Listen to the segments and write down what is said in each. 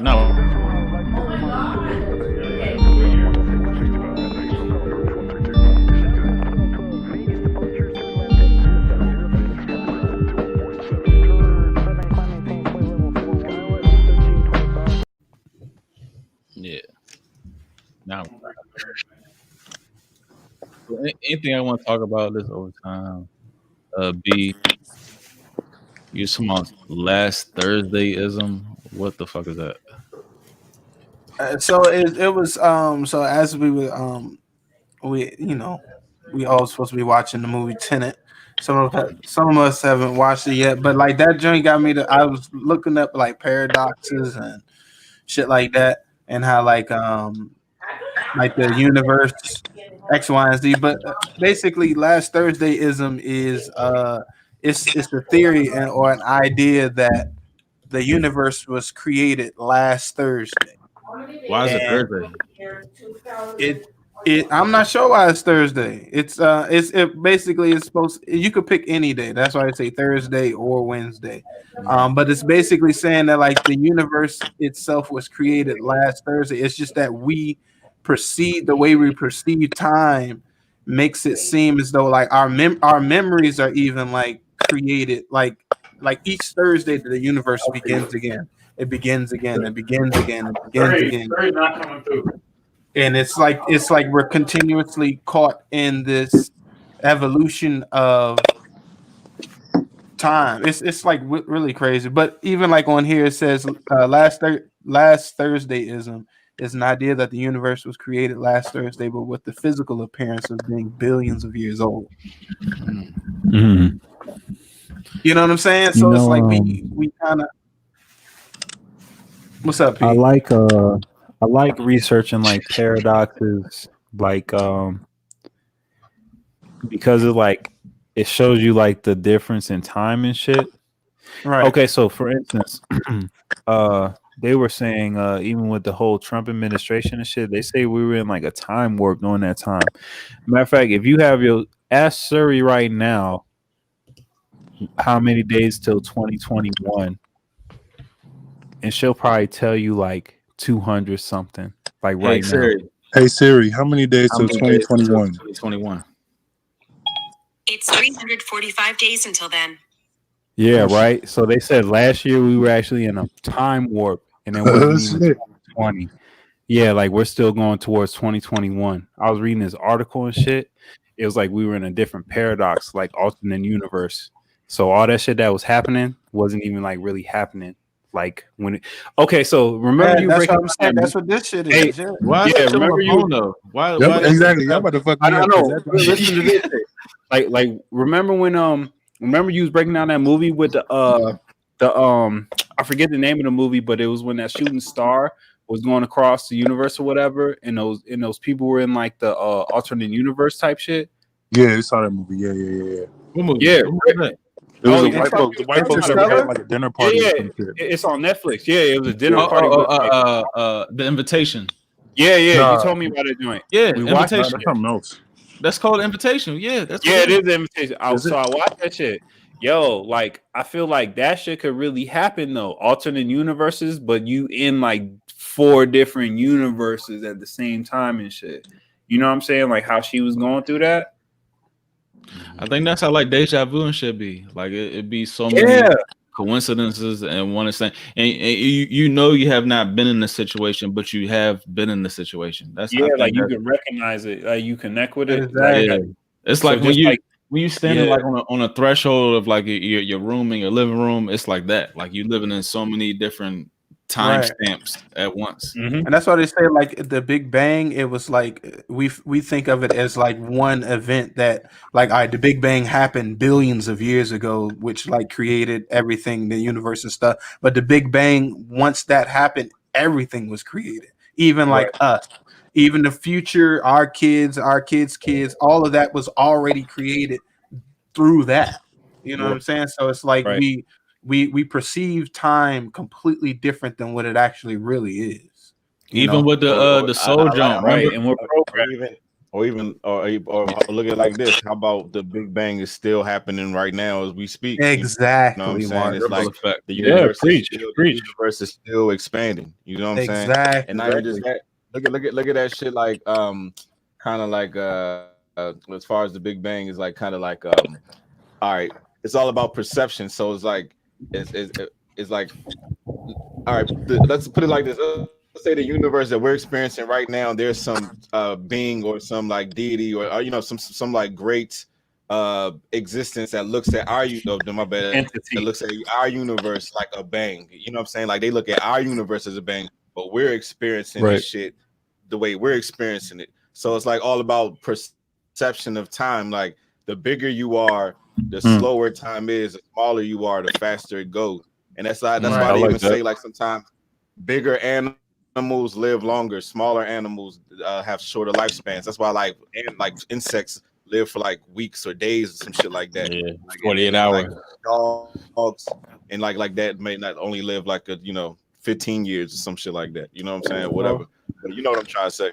No. Yeah. Now, anything I want to talk about this overtime? B, you talking about last Thursdayism? What the fuck is that? So it was so as we were we we all supposed to be watching the movie Tenet. Some of us haven't watched it yet, but like that joint got me to. I was looking up like paradoxes and shit like that, and how like the universe X, Y, and Z. But basically, last Thursdayism is it's the theory or an idea that the universe was created last Thursday. Why is it And Thursday? it I'm not sure why it's Thursday. It basically is supposed you could pick any day. That's why I say Thursday or Wednesday. But it's basically saying that like the universe itself was created last Thursday. It's just that we perceive the way we perceive time makes it seem as though like our memories are even like created like each Thursday the universe begins again. It begins again. It begins again. It begins again. Not coming through. And it's like we're continuously caught in this evolution of time. It's like really crazy. But even like on here it says last Thursdayism is an idea that the universe was created last Thursday, but with the physical appearance of being billions of years old. Mm-hmm. You know what I'm saying? So it's like we kind of. What's up, Pete? I like researching like paradoxes, like because of like it shows you like the difference in time and shit. Right. Okay, so for instance, they were saying even with the whole Trump administration and shit, they say we were in like a time warp during that time. Matter of fact, if you have your ask Siri right now, how many days till 2021, and she'll probably tell you like 200 something. Like right now. Hey Siri, how many days till 2021? 2021. It's 345 days until then. Yeah, right. So they said last year we were actually in a time warp, and then we're even 2020. Yeah, like we're still going towards 2021. I was reading this article and shit. It was like we were in a different paradox, like alternate universe. So all that shit that was happening wasn't even like really happening. Like when it, okay, so remember you that's breaking what I'm saying. That's what this shit is. Hey, Why is it remember you though? Why exactly? Y'all about to fuck me I up. don't know. Listen to this shit. Like remember when remember you was breaking down that movie with the I forget the name of the movie, but it was when that shooting star was going across the universe or whatever, and those people were in like the alternate universe type shit. Yeah, we saw that movie. Yeah. What movie? Yeah, It was yeah, the white folks that had like a dinner party. Yeah, or some shit. it's on Netflix. Yeah, it was a dinner party. The Invitation. Yeah, Nah. you told me about it joint. Yeah, We watched Invitation. That's something else. That's called Invitation. Yeah, that's Yeah, it is the Invitation. Is So I watched that shit. Yo, like I feel like that shit could really happen though. Alternate universes, but you in like 4 different universes at the same time and shit. You know what I'm saying? Like how she was going through that. I think that's how like deja vu and shit be. Like it'd be so many coincidences and one thing, and you know you have not been in the situation, but you have been in the situation. That's like you can recognize it, like you connect with it. Exactly. Yeah. It's like when you standing like on a threshold of like your room and your living room. It's like that. Like you living in so many different time stamps at once. And that's why they say like the Big Bang, it was like we think of it as like one event that like all right, the Big Bang happened billions of years ago, which like created everything, the universe and stuff. But the Big Bang, once that happened, everything was created. Even like us, even the future, our kids, kids, all of that was already created through that. You know what I'm saying? So it's like we perceive time completely different than what it actually really is. Even with the soul jump, right? And we're programmed. or look at it like this. How about the Big Bang is still happening right now as we speak? Exactly, You know what I'm saying? Mark. It's like effect. the Yeah, universe preach. the universe is still expanding. You know what I'm saying? Exactly. And not even just that. Look at that shit like kind of like as far as the Big Bang is like kind of like all right, it's all about perception. So it's like it's like all right, let's put it like this. Let's say the universe that we're experiencing right now, there's some being or some like deity or you know some like great existence that looks at our my bad Entity. that looks at our universe like a bang. You know what I'm saying? Like they look at our universe as a bang, but we're experiencing this shit the way we're experiencing it. So it's like all about perception of time. Like the bigger you are, the slower time is. The smaller you are, the faster it goes. And that's why they even say like sometimes bigger animals live longer, smaller animals have shorter lifespans. That's why like insects live for like weeks or days or some shit like that. Yeah, like, 48 hours. Like dogs and like that may not only live like 15 years or some shit like that. You know what I'm saying? Whatever. But you know what I'm trying to say.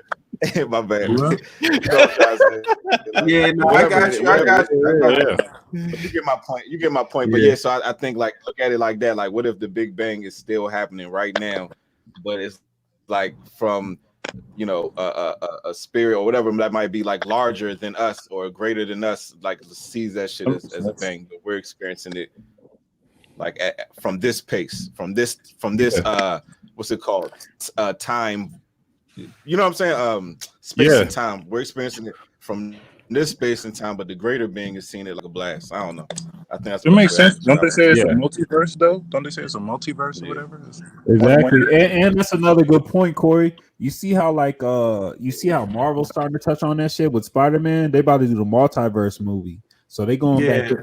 My bad. You know what I'm trying to say. Yeah, no, I got you. But you get my point. You get my point. But so I think like look at it like that. Like, what if the Big Bang is still happening right now, but it's like from a spirit or whatever that might be like larger than us or greater than us, like sees that shit as a bang, but we're experiencing it like from this pace, from this what's it called? Time. You know what I'm saying? Space and time. We're experiencing it from this space and time, but the greater being is seeing it like a blast. I don't know. I think that's it makes sense. Don't they say it's a multiverse though? Don't they say it's a multiverse or whatever? Exactly. And that's another good point, Corey. You see how Marvel's starting to touch on that shit with Spider-Man? They about to do the multiverse movie. So they going back to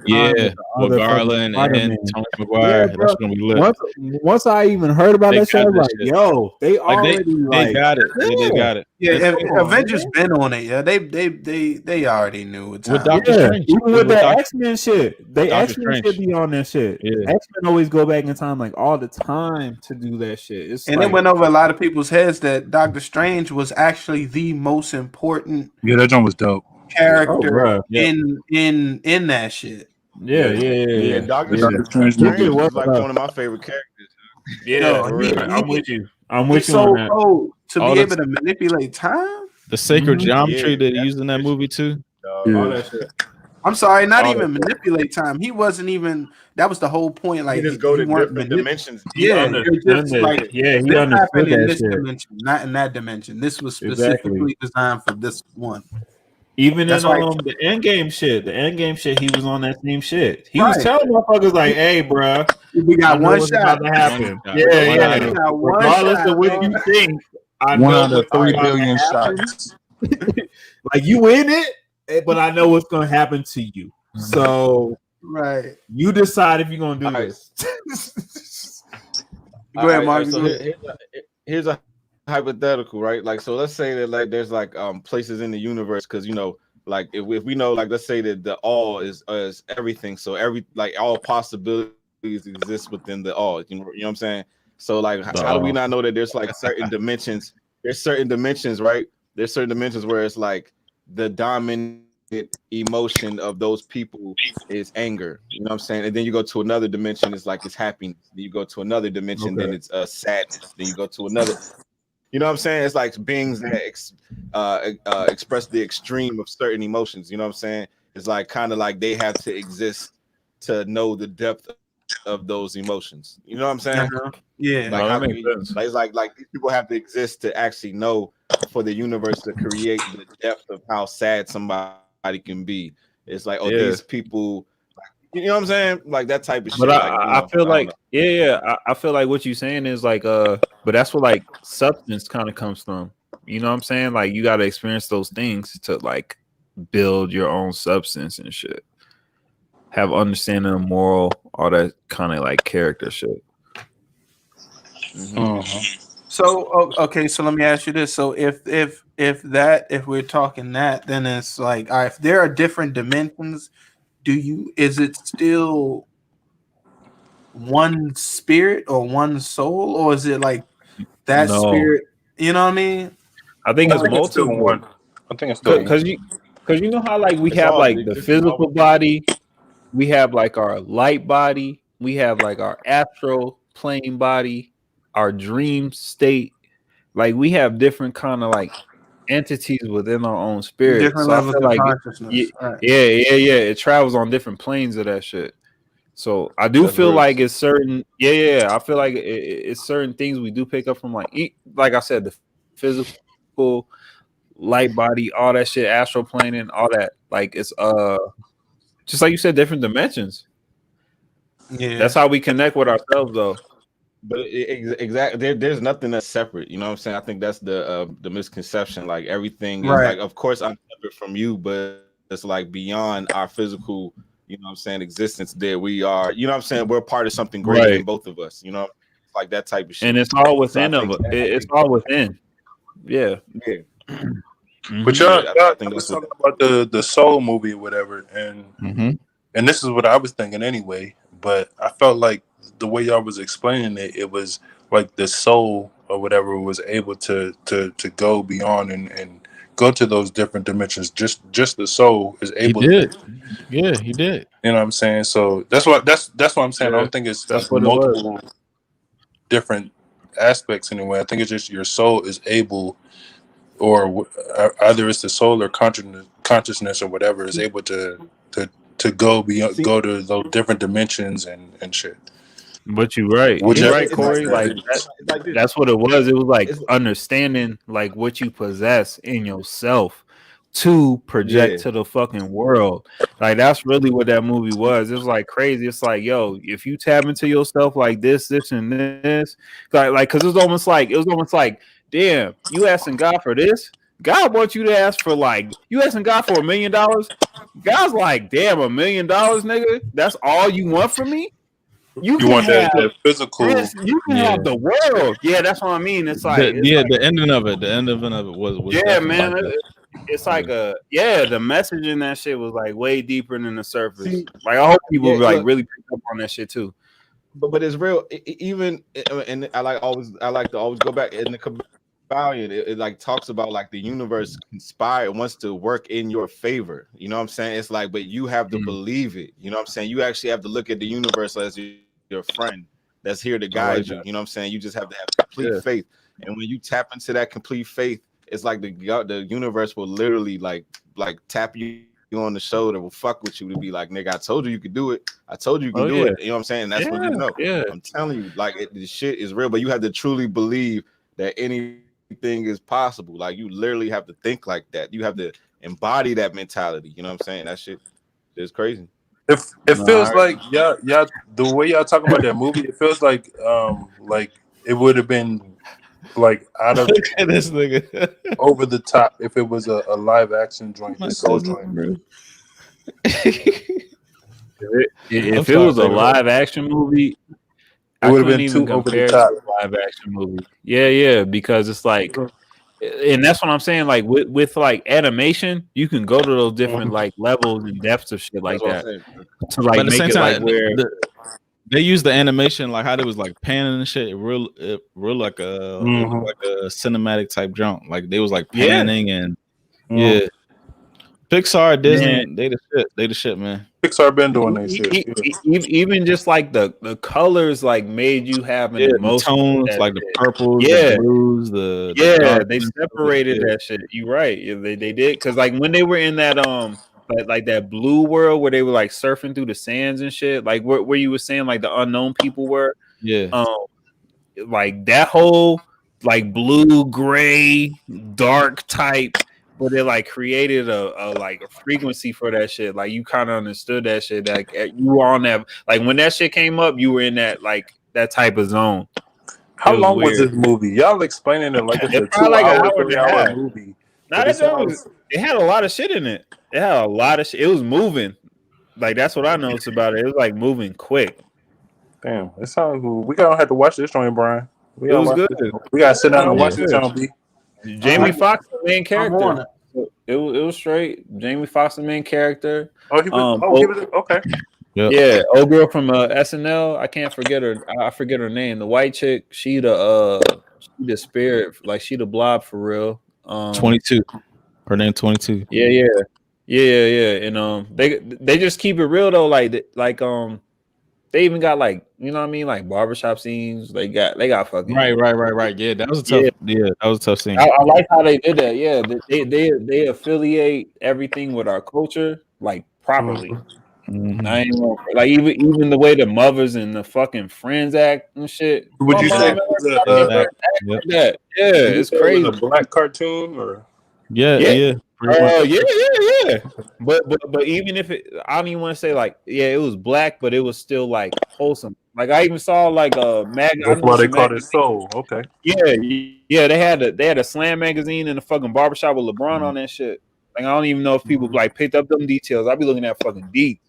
with Garland and Tony Maguire. That's gonna be lit. Once I even heard about that shit, I was like, yo, they already they got it. They got it. Yeah, Avengers been on it. Yeah, they already knew it. With Doctor Strange, even with that X-Men shit, X-Men should be on that shit. Yeah. X-Men always go back in time like all the time to do that shit. It went over a lot of people's heads that Doctor Strange was actually the most important. Yeah, that joint was dope. Character in that shit. Yeah. Doctor Strange was like one of my favorite characters. Yeah, I'm with you. I'm with you so on that. Cold to be able to manipulate time. The sacred geometry that he used in that movie too. All that shit. I'm sorry, not even manipulate time. He wasn't even. That was the whole point. Like he just go to different dimensions. He understood that this shit. dimension, not in that dimension. This was specifically designed for this one. Even in the Endgame shit, he was on that same shit. He was telling motherfuckers like, "Hey, bro, we got one shot to happen. Regardless of what you think, I know 1 out of 3 billion shots. Like you in it, but I know what's gonna happen to you. So you decide if you're gonna do this." Go ahead, Mark. So here's a hypothetical, right? Like, so let's say that like there's like places in the universe, because like if we know, like let's say that the all is everything, so all possibilities exist within the all. You know what I'm saying? So like how do we not know that there's like certain dimensions? There's certain dimensions, right? There's certain dimensions where it's like the dominant emotion of those people is anger. You know what I'm saying? And then you go to another dimension, it's like it's happiness. Then you go to another dimension, then it's sadness. Then you go to another. You know what I'm saying? It's like beings that express the extreme of certain emotions. You know what I'm saying? It's like kind of like they have to exist to know the depth of those emotions. You know what I'm saying? Yeah. Like how it's like these people have to exist to actually know, for the universe to create the depth of how sad somebody can be. It's like, these people. You know what I'm saying? Like that type of shit. But I feel like, I feel like what you're saying is like, but that's what like substance kind of comes from. You know what I'm saying? Like you got to experience those things to like build your own substance and shit. Have understanding of moral, all that kind of like character shit. So okay, so let me ask you this: so if we're talking that, then it's like, all right, if there are different dimensions. Is it still one spirit or one soul, or is it like that spirit? You know what I mean? I think it's multiple. I think it's because you know how like we It's have all like the existence physical all- body, we have like our light body, we have like our astral plane body, our dream state. Like we have different kind of like entities within our own spirit. Different So I levels feel of like consciousness. Right. yeah. It travels on different planes of that shit. So I do That's feel real. like it's certain, I feel like it's certain things we do pick up from like I said, the physical, light body, all that shit, astral planing, all that. Like it's just like you said, different dimensions. Yeah. That's how we connect with ourselves, though. But exactly, there's nothing that's separate. You know what I'm saying? I think that's the misconception. Like everything is Right. like, of course, I'm separate from you, but it's like beyond our physical. You know what I'm saying? Existence. There we are. You know what I'm saying? We're part of something greater than both of us. You know, like that type of shit. And it's all So within it's all within. Yeah. Yeah. But y'all was talking about the Soul movie or whatever, and this is what I was thinking anyway. But I felt like the way y'all was explaining it, it was like the soul or whatever was able to go beyond and go to those different dimensions. Just the soul is able. He did. Yeah, he did. You know what I'm saying? So that's what I'm saying. I don't think it's that's like what it multiple different aspects anyway. I think it's just your soul is able, or either it's the soul or consciousness or whatever is able to go beyond, go to those different dimensions and shit. But you're right. You're right, Corey. Like that's what it was. It was like understanding like what you possess in yourself to project to the fucking world. Like that's really what that movie was. It was like crazy. It's like, yo, if you tap into yourself like this, and this, like because it was almost like, damn, you asking God for this? God wants you to ask for like you asking God for $1 million. God's like, damn, $1 million, nigga. That's all you want from me? You want have that physical. you can have the world. Yeah, that's what I mean. It's like the ending of it. The ending of it was man. like It's like the message in that shit was like way deeper than the surface. Like I hope people like really pick up on that shit too. But it's real. Even and I like to always go back in the Kabbalion. It like talks about like the universe wants to work in your favor. You know what I'm saying? It's like, but you have to believe it. You know what I'm saying? You actually have to look at the universe as your friend that's here to guide you. You know what I'm saying? You just have to have complete faith. And when you tap into that complete faith, it's like the universe will literally like tap you on the shoulder, will fuck with you to be like, nigga, I told you you could do it. I told you you can do it. You know what I'm saying? And that's what you know. Yeah. I'm telling you, like the shit is real, but you have to truly believe that anything is possible. Like you literally have to think like that. You have to embody that mentality. You know what I'm saying? That shit is crazy. It feels like y'all the way y'all talking about that movie, it feels like it would have been like out of this nigga over the top if it was a live action joint. If it was a live action movie, it would have been too over the top. To a live action movie. Yeah, because it's like, and that's what I'm saying. Like with like animation, you can go to those different like levels and depths of shit like that to like make it like where they use the animation like how they was like panning and shit. Real like a like a cinematic type jump. Like they was like panning and Pixar, Disney, they the shit, man. Pixar been doing that shit. Even just like the colors like made you have an emotion. Tones like the purples, the blues, they separated that shit. You right. They did because like when they were in that like that blue world where they were like surfing through the sands and shit, like where you were saying like the unknown people were. Like that whole like blue, gray, dark type. But they like created a like a frequency for that shit. Like you kind of understood that shit. Like you were on that. Like when that shit came up, you were in that like that type of zone. How long was this movie? Y'all explaining it like it's a 2 hour, 3 hour movie. It had a lot of shit in it. It had a lot of shit. It was moving. Like that's what I noticed about it. It was like moving quick. Damn, it sounds cool. We gonna have to watch this joint, Brian. It was good. We gotta sit down and watch this joint. Jamie Foxx, the main character. It was straight. Jamie Foxx, the main character. He was okay. Yeah, old girl from SNL. I can't forget her. I forget her name. The white chick. She the spirit. Like she the blob for real. 22. Her name 22. Yeah. And they just keep it real though. Like they even got like, you know what I mean, like barbershop scenes. They got fucking Right. Yeah, that was a tough. Yeah, that was a tough scene. I like how they did that. Yeah, they affiliate everything with our culture like properly. Mm-hmm. I ain't gonna, like even the way the mothers and the fucking friends act and shit. Would you say it was that? Yeah, it's crazy. It was a black cartoon or? Yeah. Yeah. But even if I don't even want to say like, yeah, it was black, but it was still like wholesome. Like I even saw like a mag. That's why they called it Soul. Okay. Yeah. They had a Slam magazine in the fucking barbershop with LeBron on that shit. Like I don't even know if people like picked up them details. I'd be looking at fucking deep.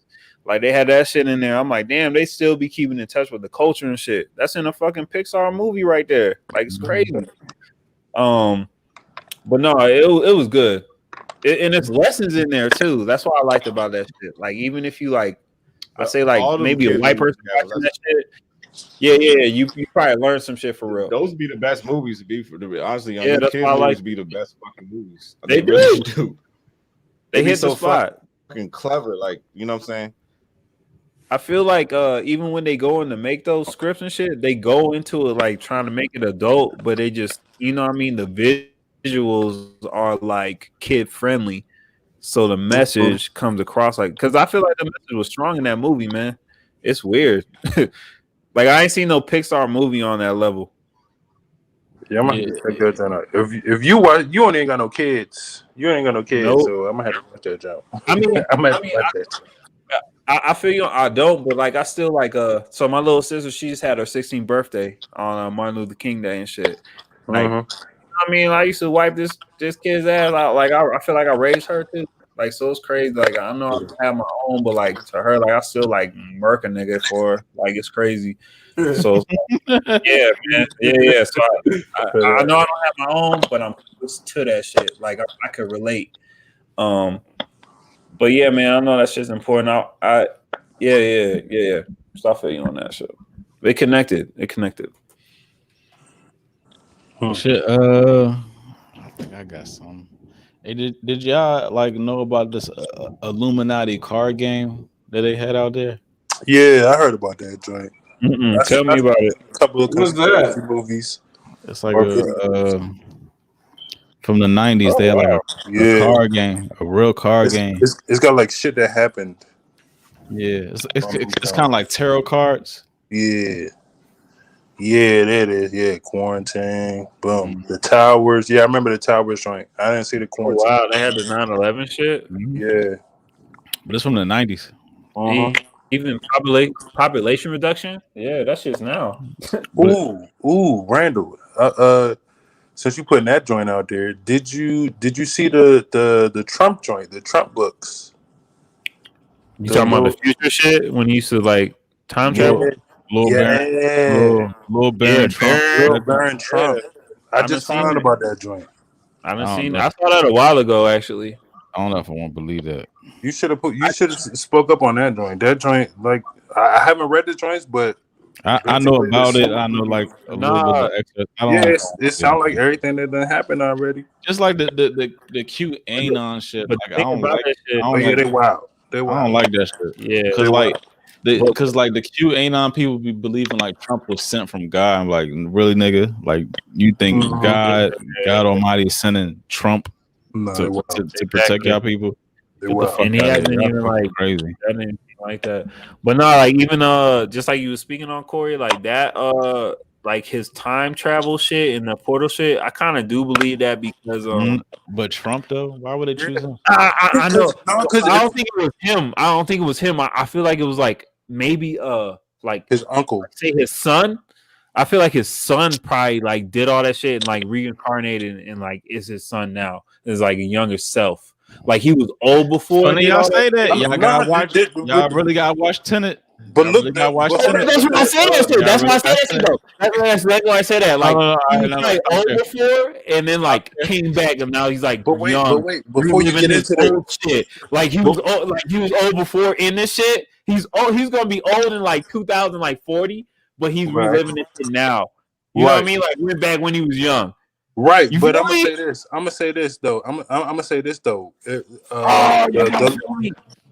Like they had that shit in there. I'm like, damn, they still be keeping in touch with the culture and shit. That's in a fucking Pixar movie right there. Like it's crazy. But no, it was good. And there's lessons in there too. That's what I liked about that shit. Like even if you like, I say like maybe a white person watching that shit. Yeah. You probably learn some shit for real. Those be the best movies to be for the honestly. Yeah, that's kids why I like be the best fucking movies. They really do. They hit the spot. Fucking clever, like you know what I'm saying. I feel like even when they go in to make those scripts and shit, they go into it like trying to make it adult, but they just, you know what I mean, the visuals are like kid friendly, so the message comes across like, because I feel like the message was strong in that movie, man. It's weird. Like I ain't seen no Pixar movie on that level. Yeah, I'm gonna have to check that out. If you watch, you only ain't got no kids. You ain't got no kids, nope. So I'm gonna have to watch that job. I mean, I feel you. I don't, but like I still like so my little sister, she just had her 16th birthday on Martin Luther King Day and shit. Like, I mean, I used to wipe this kid's ass out. Like I feel like I raised her too. Like so it's crazy. Like I know I have my own, but like to her, like I still like murk a nigga for her. Like it's crazy. So yeah, man, yeah. So I know I don't have my own, but I'm close to that shit. Like I could relate. But yeah, man, I know that shit's important. Yeah. So I feel you on that shit. They connected. Shit. I think I got some. Hey, did y'all like know about this Illuminati card game that they had out there? Yeah, I heard about that joint. Tell me about it. A couple of conspiracy movies. It's like from the 90s. They had like a card game, a real card game. It's got like shit that happened. Yeah, it's kind of like tarot cards. Yeah, that is. Yeah, Quarantine. Boom. The Towers. Yeah, I remember the Towers joint. I didn't see the Quarantine. Oh, wow, they had the 9/11 shit. Yeah, but it's from the 90s. Even population reduction. Yeah, that shit's now. Ooh, Randall. Since you putting that joint out there, did you see the Trump joint, the Trump books? You talking about the future shit when he used to like time travel? Little Baron Trump. I just found out about that joint. I haven't seen it. I saw that a while ago, actually. I don't know if I won't believe that. You should have spoke up on that joint. That joint, like I haven't read the joints, but I know about it. I know like a little bit of extra. It sounds like everything that done happened already. Just like the cute anon shit. Like I don't like that shit. They wild. I don't like that shit. Yeah, because like the QAnon people be believing like Trump was sent from God. I'm like, really, nigga? Like you think God Almighty is sending Trump to protect y'all people? And he hasn't even like crazy. Like that. But no, like even just like you were speaking on, Corey, like that like his time travel shit and the portal shit, I kind of do believe that because but Trump though, why would they choose him? I know. I don't think it was him. I feel like it was like maybe like his uncle. Say his son. I feel like his son probably like did all that shit and like reincarnated and like is his son now. Is like a younger self. Like he was old before. Funny y'all say that. Y'all gotta watch it. Y'all really gotta watch Tenet. But look, that's why I say that shit. That's why I say that shit though. That's why I say that. Like he was like old before, and then like came back, and now he's like young. But wait, before you get into that shit, like he was old before in this shit. He's gonna be old in like 2040, but he's reliving it now. You know what I mean? Like went back when he was young. Right, You but feel I'm gonna me? say this. I'm gonna say this though. I'm gonna say this though.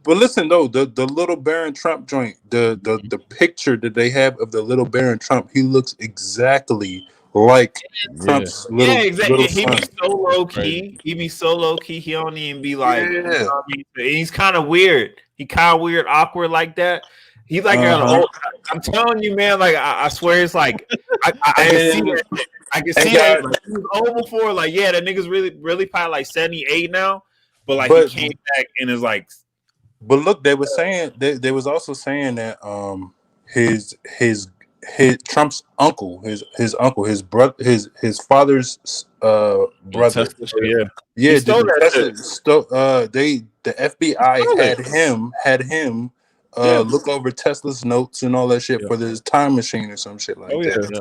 But listen though, the little Baron Trump joint, the picture that they have of the little Baron Trump, he looks exactly like Trump's Yeah, exactly. little And he be son. so low Crazy. key. He be so low key. He don't even be like. You know Yeah. what I mean? He's kind of weird. He kind of weird, awkward like that. He's like an old. I'm telling you, man. Like I swear, it's like I can see that. I can see that. Like, he was old before. Like yeah, that nigga's really probably like 78 now. But like he came back and is like. But look, they were saying they was also saying that his Trump's uncle, his brother, his father's brother. He stole that shit. The FBI had him look over Tesla's notes and all that shit for this time machine or some shit like that. Yeah.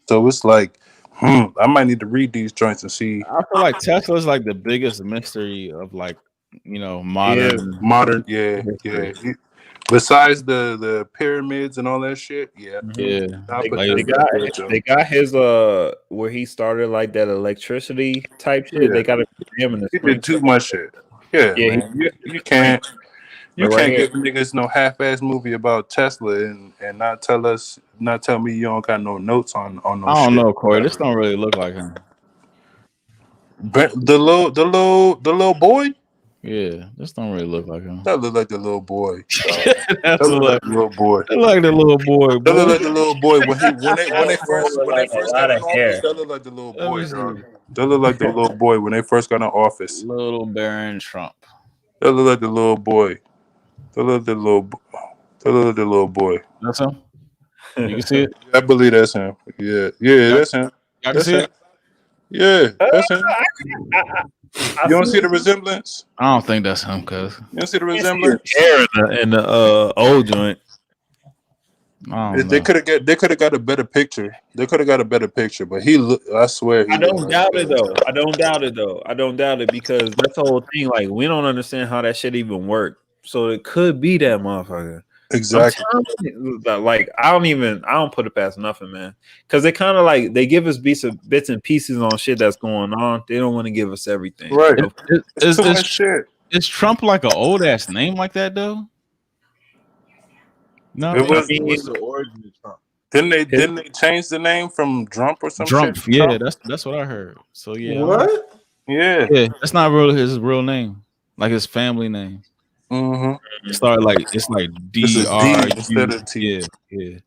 So it's like, I might need to read these joints and see. I feel like Tesla's like the biggest mystery of like, modern. Yeah. Besides the pyramids and all that shit, yeah. They got his where he started like that electricity type shit. Yeah. They got him in the spring. He did too much shit. Yeah, man. You can't give niggas no half-ass movie about Tesla and not tell me you don't got no notes on no shit. I don't know, Corey. This don't really look like him. But the little boy. Yeah, this don't really look like him. That look like the little boy. That look like the little boy. That like the little boy. That look like the little boy when they first got in office. That look like the little boy. That look like the little boy when they first got in office. Little Baron Trump. That look like the little boy. That look like the little boy. That's him. You can see it. I believe that's him. Yeah, that's him. I can see it. Yeah, that's him. You don't see the resemblance? I don't think that's him, cuz. You don't see the resemblance? In the old joint. They could have got a better picture. They could have got a better picture, but I swear. I don't doubt it though. I don't doubt it because that's the whole thing. Like we don't understand how that shit even worked. So it could be that motherfucker. Exactly. Like I don't put it past nothing, man. Because they kind of like they give us bits and pieces on shit that's going on. They don't want to give us everything. Right. Is Trump like an old ass name like that though? No, what's the origin of Trump? Didn't they change the name from Trump or something? Trump, yeah, that's what I heard. So yeah. What? Yeah. That's not his real name. Like his family name. Mm-hmm. It started it's like DR instead of T. Yeah.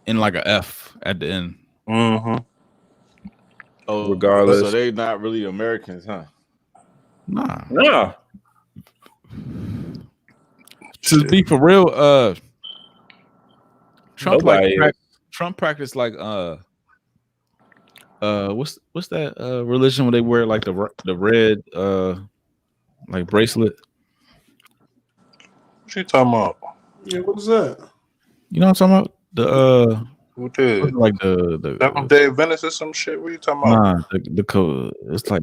And like a F at the end. Mm-hmm. Oh, regardless. So they not really Americans, huh? Nah. To be for real, Trump practiced like what's that religion where they wear like the red like bracelet? What you talking about? Yeah, what is that? You know what I'm talking about? What is like the Seventh Day Adventist or some shit? What are you talking about? Nah, it's like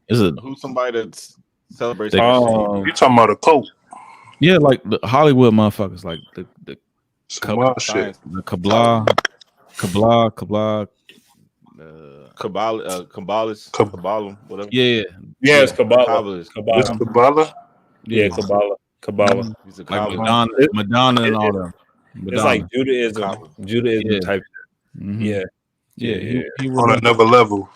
who's somebody that celebrates? You talking about a cult? Yeah, like the Hollywood motherfuckers, like the shit. The Kabbalah, whatever. Yeah, it's Kabbalah. It's Kabbalah. Yeah, Kabbalah. He's a like Madonna and all them. It's like Judaism type. Mm-hmm. Yeah. He on another level.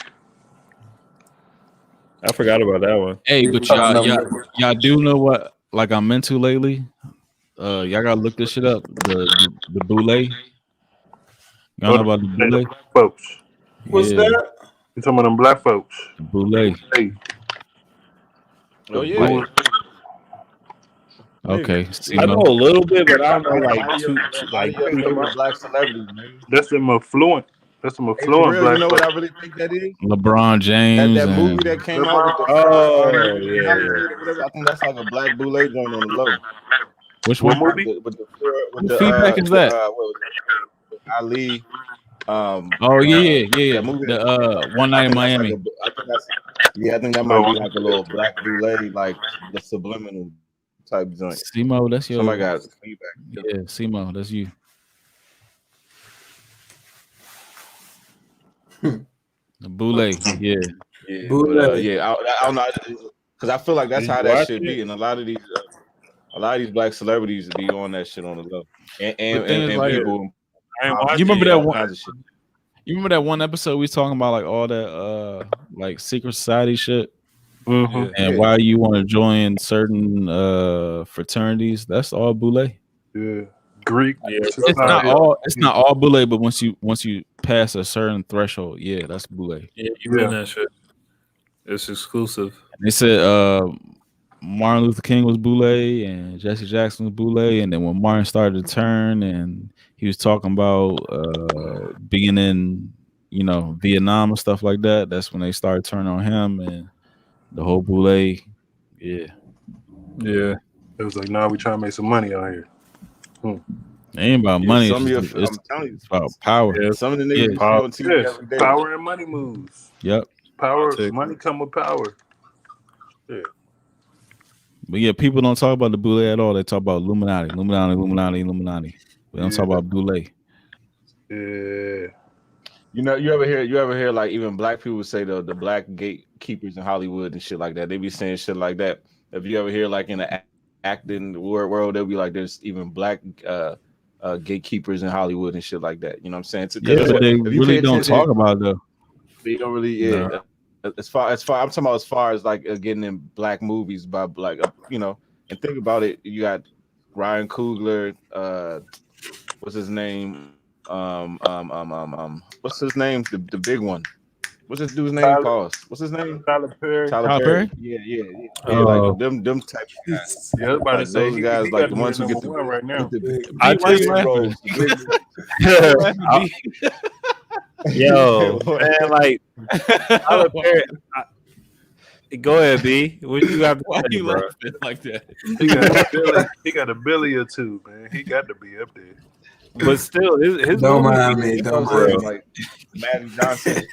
I forgot about that one. Hey, but y'all do know what like I'm into lately? Y'all gotta look this shit up. The Boule. Y'all know about the Boule? Folks. What's that? You talking about them black folks? The Boule. Oh yeah. Okay. I know a little bit, but I don't know like black celebrities, man. That's them affluent. That's some affluent black. You know what I really think that is? LeBron James. That movie that came out with I think that's like a black Boule joint on the low. Which one? Movie? With the feedback is that? Ali. Yeah. The One Night in Miami. I think that might be like a little black Boule, like the subliminal type joint. Simo, that's your. Somebody got feedback. Yeah, Simo, that's you. Boule, yeah. Yeah, Boule. but I don't know, because I feel like that's how that should be, and a lot of these black celebrities be on that shit on the low, and like, people. You remember that all one? kinds of shit. You remember that one episode we was talking about like all that like secret society shit, and why you want to join certain fraternities? That's all Boule. Yeah, Greek. Yeah, It's not all Boule, but once you pass a certain threshold, yeah, that's Boule. Yeah, you in that shit. It's exclusive. They said Martin Luther King was Boule and Jesse Jackson was Boule, and then when Martin started to turn and he was talking about being in Vietnam and stuff like that, that's when they started turning on him and the whole Boule. Yeah. It was like, nah, we trying to make some money out here. It ain't about money. I'm telling you, it's about power. Yeah, some of the niggas power, on TV every day. Power and money moves. Yep. Money come with power. Yeah. But yeah, people don't talk about the Boule at all. They talk about Illuminati. We don't talk about Boule. Yeah. You ever hear like even black people say the black gatekeepers in Hollywood and shit like that? They be saying shit like that. If you ever hear like in the acting world, they'll be like, there's even black gatekeepers in Hollywood and shit like that. You know what I'm saying? But they really don't talk about it though. They don't really. Yeah. No. As far I'm talking about as far as like getting in black movies by like and think about it. You got Ryan Coogler. What's his name? What's his name? The big one. What's this dude's name? Pause. What's his name? Tyler Perry. Yeah. Like them type of guys. Yeah, like those guys, like the ones who get the one right now. I just roles. Yo, man, like Tyler Perry. Go ahead, B. What you got? Why you laughing like that? He got a billy or two, man. He got to be up there. But still, his don't mind me. Don't mind me. Like Maddie Johnson.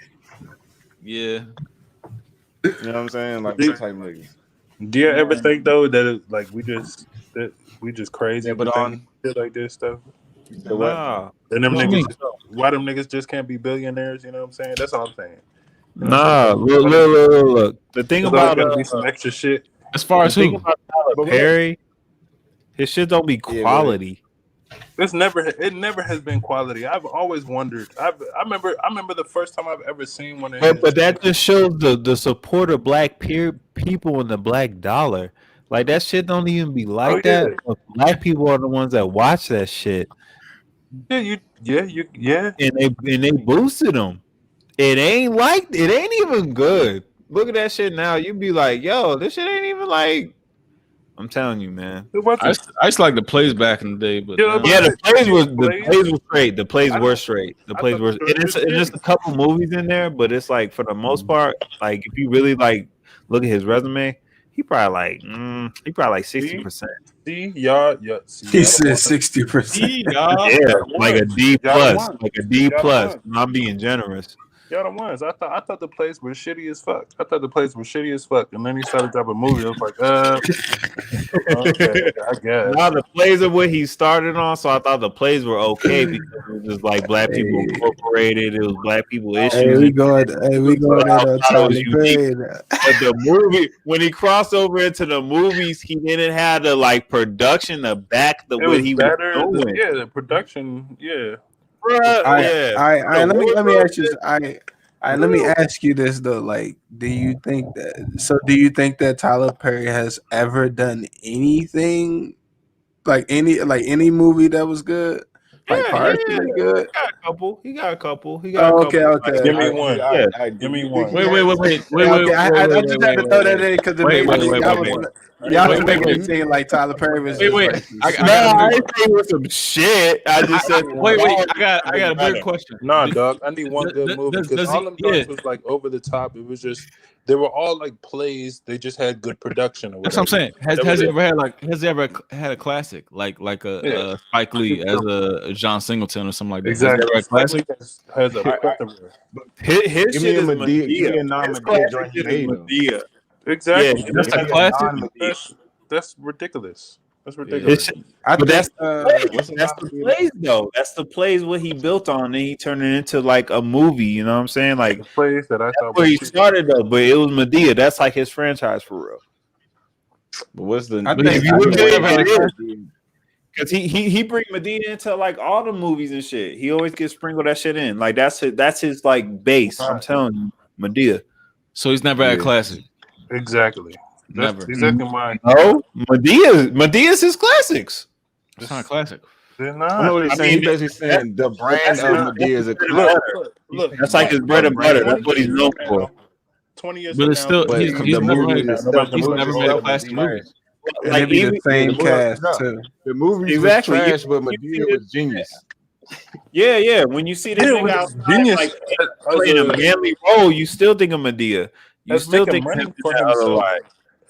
Yeah. You know what I'm saying? Like this type of niggas. Do you ever think though that like we just crazy? Yeah, but on shit like this stuff. Nah. And them niggas, why them niggas just can't be billionaires? You know what I'm saying? That's all I'm saying. Nah, look. The thing about be some extra shit. As far as who? About Tyler Perry, his shit don't be quality. It never has been quality. I've always wondered. I remember the first time I've ever seen one of his. But that just shows the support of black people and the black dollar. Like that shit don't even be like that. But black people are the ones that watch that shit. Yeah. And they boosted them. It ain't even good. Look at that shit now. You be like, yo, this shit ain't even like. I'm telling you, man. I used to like the plays back in the day, but the plays were straight. The plays were straight. It's just a couple movies in there, but it's like for the most part, like if you really like look at his resume, he probably like 60%. See, y'all. He said 60%. Yeah, like a D plus. I'm being generous. Y'all the ones. I thought the plays were shitty as fuck. And then he started dropping movies. I was like, okay, I guess. Now the plays are what he started on, so I thought the plays were okay because it was just like black people incorporated. It was black people issues. Hey, we going on Tyler Perry. But the movie, when he crossed over into the movies, he didn't have the like production to back the way he was doing. Yeah, the production. Yeah. Let me ask you. Let me ask you this though. Like, do you think that Tyler Perry has ever done anything like any movie that was good? Like partially good? He got a couple. Okay. Give me one. Give me one. Wait. I just had to throw that in because y'all make it seem like Tyler Perry was. I didn't say it was some shit. I just said. Wait. I got a big question. Nah, dog. I need one good movie because all them dogs was like over the top. It was just they were all like plays. They just had good production. Or that's what I'm saying. Has he ever had a classic like a Spike Lee as a John Singleton or something like that? Exactly. Has classic has a his shit is Medea. Exactly. Yeah, that's a classic. That's ridiculous. That's ridiculous. That's the plays though. That's the plays what he built on, and he turned it into like a movie. You know what I'm saying? Like the plays that I thought where he started though, but it was Medea. That's like his franchise for real. But what's the? If you look at it, because he bring Medea into like all the movies and shit. He always gets sprinkled that shit in. Like that's his like base. I'm telling you, Medea. So he's never had classic. Exactly. That's Never. exactly my. No, Medea's his classics. It's not a classic. They're not. I know what he's saying. He's basically saying the brand of Medea is a Look, that's like his bread and butter. That's what he's known for. 20 years. But it's still he's never made a classic movie. Like even the same cast too. The movie exactly was trash, but Medea was genius. Yeah. When you see this nigga outside, like playing a manly role, you still think of Medea. You still think money of for that himself. other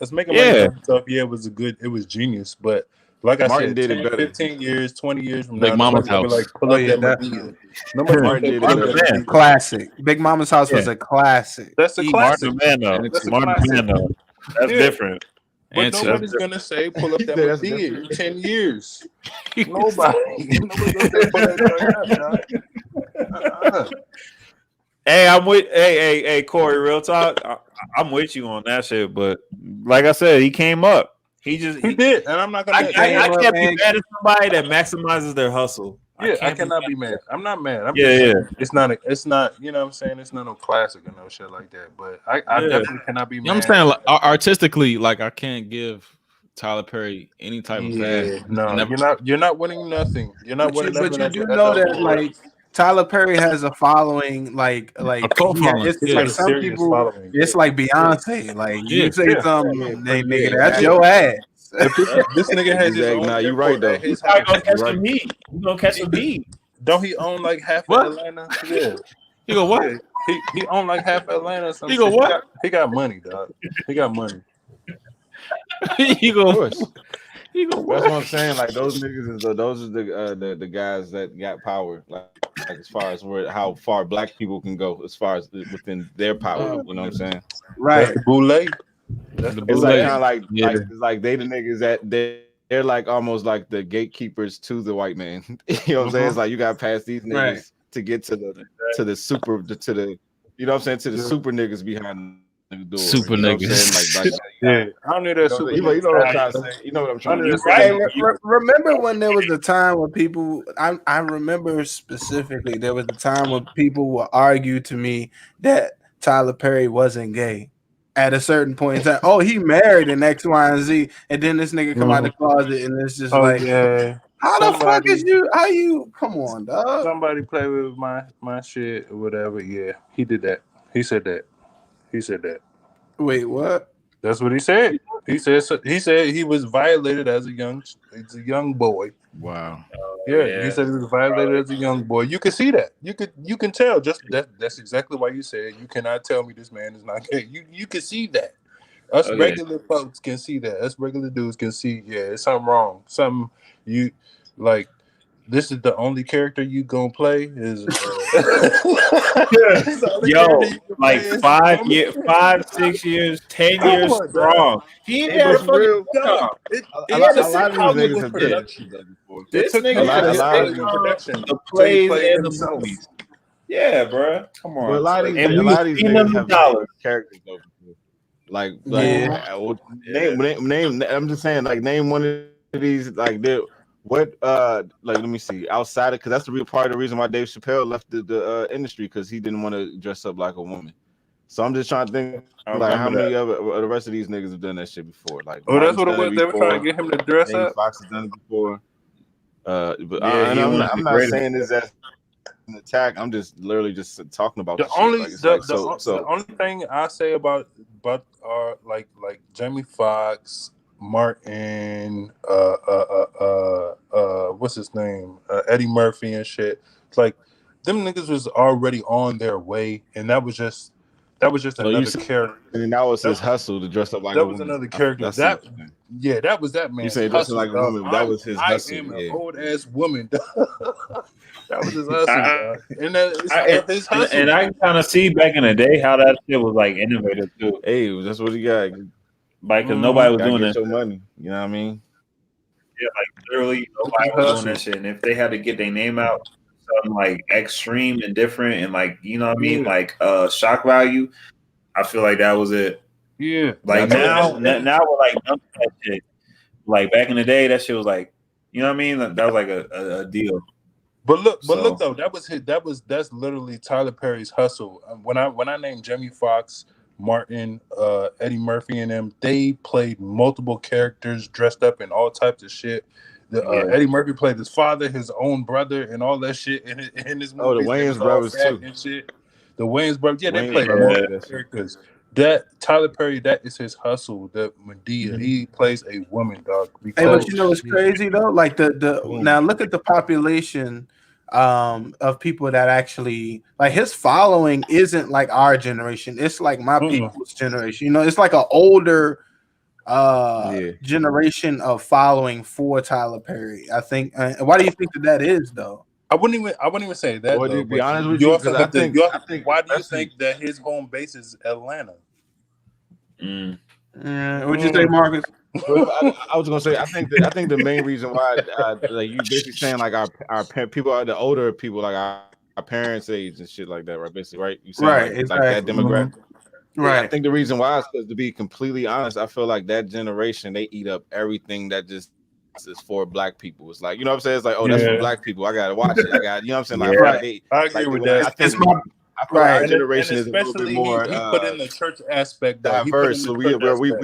Let's make money for himself. Yeah, it was genius. But like I Martin said, did it better. 15 years, 20 years from Big now, Mama's nobody's House. gonna be like, pull up that Medea. Martin did it better. Classic. Big Mama's House was a classic. That's a classic. Martin Pano. That's different. But nobody's gonna say pull up that Medea in 10 years. Nobody gonna say pull that up. Hey, I'm with hey Corey, real talk. I'm with you on that shit, but like I said, he came up. He did, and I'm not gonna. I can't be mad at somebody that maximizes their hustle. Yeah, I cannot be mad. I'm not mad. I'm It's not. You know what I'm saying? It's not no classic or no shit like that. But I definitely cannot be mad. You know what I'm saying? Like, artistically, like I can't give Tyler Perry any type of bad. No, you're not winning nothing. You're not winning nothing. But you do know that like Tyler Perry has a following, like it's like some people. Following. It's like Beyonce. Like you say something, nigga, that's your ass. This nigga has his own. Nah, you right though. He's gonna catch some heat. He's gonna catch some heat. Don't he own like half of Atlanta? Yeah. He go what? He owned like half Atlanta. Or something. He go what? He got money, dog. He got money. He go. That's what I'm saying. Like those niggas those are the guys that got power. Like as far as how far black people can go, as far as within their power. You know what I'm saying? Right. That's the Boule. It's like kind of like they the niggas that they're like almost like the gatekeepers to the white man. You know what I'm saying? It's like you got past these niggas to get to the super you know what I'm saying, to the super niggas behind the door. Super niggas. I don't need that super. You know what I'm trying to say. You know what I'm trying to say. Right. Remember when there was a time when people? I remember specifically there was a time when people would argue to me that Tyler Perry wasn't gay. At a certain point in time, he married an X, Y, and Z, and then this nigga come out the closet, and it's just how the fuck is you? How you? Come on, dog. Somebody play with my shit or whatever. Yeah, he did that. He said that. Wait, what? That's what he said. He said he was violated as a young boy. Wow. Yeah, he said he was violated as a young boy. You can see that. You can tell. Just that's exactly why you said you cannot tell me this man is not gay. You can see that. Us regular folks can see that. Us regular dudes can see. Yeah, it's something wrong. Something you like. This is the only character you gonna play is like 5, 6 years, 10 years strong. He ain't had a fucking job. A lot of these niggas have done before. This nigga the plays and the movies. Yeah, bro. Come on. But a lot of these niggas have characters though. Like name. I'm just saying, like name one of these like what like let me see outside of, because that's the real part of the reason why Dave Chappelle left the industry, because he didn't want to dress up like a woman. So I'm just trying to think like how many of the rest of these niggas have done that shit before. Like that's what it was. They were trying to get him to dress up. Fox has done it before. But I'm not saying this as an attack. I'm just literally just talking about the only thing I say about like Jamie Foxx, Martin, what's his name, Eddie Murphy and shit. It's like them niggas was already on their way, and that was just another character. And that was his hustle to dress up like a woman. That was another character. That was that man. You say dressing like a woman. That was his hustle. I am an old ass woman. That was his hustle. And that's his hustle. And I kind of see back in the day how that shit was like innovative too. Hey, that's what he got. Like, because nobody was doing that. Your money, you know what I mean? Yeah, like literally nobody was doing that shit. And if they had to get their name out, something like extreme and different, and like you know what I mean, like shock value, I feel like that was it. Yeah. Like now we're like none of that shit. Like back in the day, that shit was like, you know what I mean? That was like a deal. But look though, that's literally Tyler Perry's hustle. When I named Jamie Foxx, Martin, Eddie Murphy, and them, they played multiple characters dressed up in all types of shit. Eddie Murphy played his father, his own brother, and all that shit in his movies. Oh, the Wayans brothers too. And shit. The Wayans brothers, they played multiple characters. That Tyler Perry, that is his hustle. That Medea, he plays a woman, dog. Hey, but you know it's crazy though. Like now look at the population of people that actually like his following isn't like our generation. It's like my people's generation. You know, it's like an older generation of following for Tyler Perry. I think. Why do you think that is though? I wouldn't even say that. Well, though, to be honest with you, also have I think why do you think that his home base is Atlanta? What'd you say, Marcus? I was gonna say I think the main reason why like you basically saying like our people are the older people like our parents' age and shit like that, right? Basically, right? You saying Right, like exactly. that demographic. Right. I think the reason why is because, to be completely honest, I feel like that generation they eat up everything that just is for black people. It's like, you know what I'm saying? It's like, oh, that's for black people. I gotta watch it. I got, you know what I'm saying? Like, I agree with that. I think our generation is a little bit more he put in the church aspect diverse. So we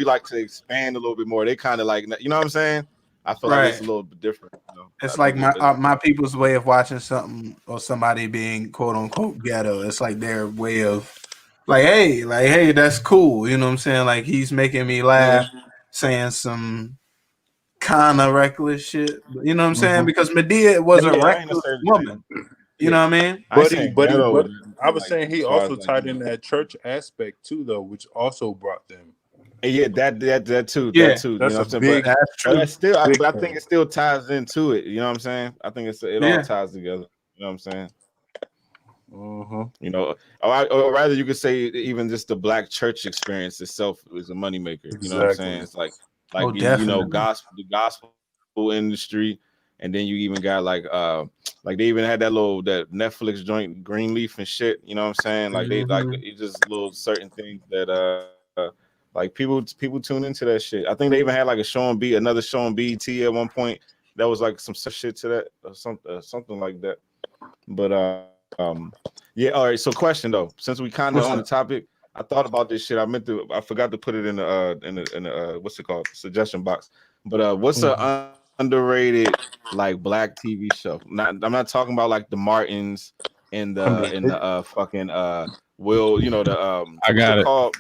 like to expand a little bit more. They kind of like, you know what I'm saying? I feel like it's a little bit different. You know? It's like my people's way of watching something or somebody being quote unquote ghetto. It's like their way of like, hey, that's cool. You know what I'm saying? Like he's making me laugh, saying some kind of reckless shit. You know what I'm saying? Because Medea was a reckless woman. You know what I mean? But I was saying he also tied in that church aspect too, though, which also brought them. And yeah, that too. Yeah, that too. That's you know what I'm saying? big. That's true. But still, I think it still ties into it. You know what I'm saying? I think it all ties together. You know what I'm saying? You know, or rather, you could say even just the black church experience itself is a moneymaker. You know what I'm saying? It's like you know, the gospel industry, and then you even got like they even had that Netflix joint Greenleaf and shit. You know what I'm saying? Like they like it's just little certain things that like people tune into that shit. I think they even had like another show on BET at one point that was like some shit to that or something like that. But yeah, all right. So question though, since we kind of on the topic, I thought about this shit. I forgot to put it in the what's it called, suggestion box. But what's a underrated like black TV show? I'm not talking about like the Martins and the fucking Will, you know, I got it called.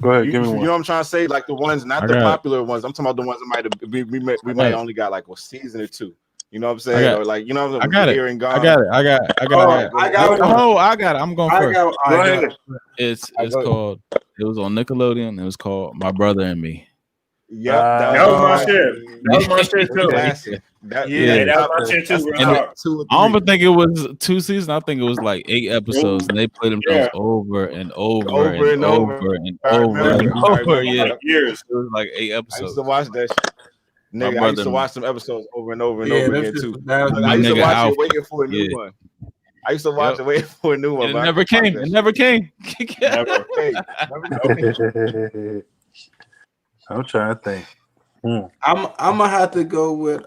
Go ahead, give me You one. know what I'm trying to say? Like the ones, not the popular ones. I'm talking about the ones that we might only got like a season or two. You know what I'm saying? Or like, you know, I got it. I got it. I'm going first. It's called. It was on Nickelodeon. It was called My Brother and Me. Yep, that was my shit. That was my shit too. That was my shit too. I don't even think it was 2 seasons. I think it was like 8 episodes, and they played them shows over and over and over and over. Yeah, years. It was like 8 episodes. I used to watch that shit. Nigga, I used to watch some episodes over and over and over again too. I used to watch it waiting for a new one. I used to watch it waiting for a new one. It never came. It never came. Never came. I'm trying to think. I'm gonna have to go with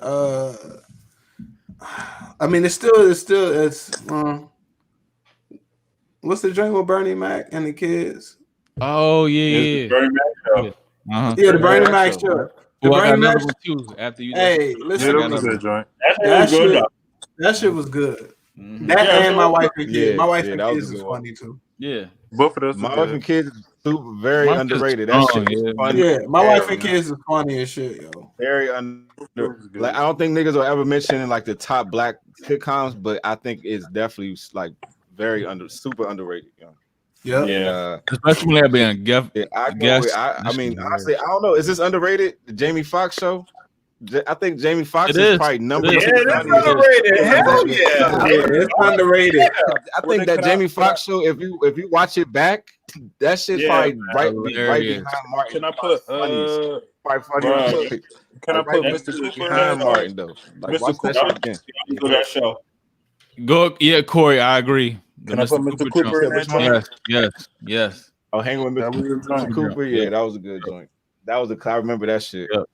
I mean it's what's the drink with Bernie Mac and the kids? Oh yeah. Bernie Mac show. Yeah, the Bernie Mac show. After you hey, listen, that shit was good. That and My Wife and Kids. My Wife and Kids is funny too. Yeah, both of those. My Wife and Kids is very underrated. That shit is funny. Yeah, My Wife and Kids is funny as shit, yo. Very underrated. Like I don't think niggas will ever mention in like the top black sitcoms, but I think it's definitely like very super underrated, yo. Yeah. Especially when they're being I mean, honestly, I don't know. Is this underrated? The Jamie Foxx show? I think Jamie Foxx is probably number 2. Yeah, that's underrated. Hell yeah. It's underrated. I think that Jamie Foxx show, if you watch it back, that shit probably right behind Martin. Can I put Probably funny. Bruh, can I put Mr. Cooper behind in Martin though? Like, Mr. watch that Cooper? shit again. Go that show. Go, yeah, Corey. I agree. Can I put Mr. Cooper in that joint? joint? Yes. Oh, hanging with That was a Mr. joint. Cooper. Yeah, that was a good joint. That was I remember that shit. Yep.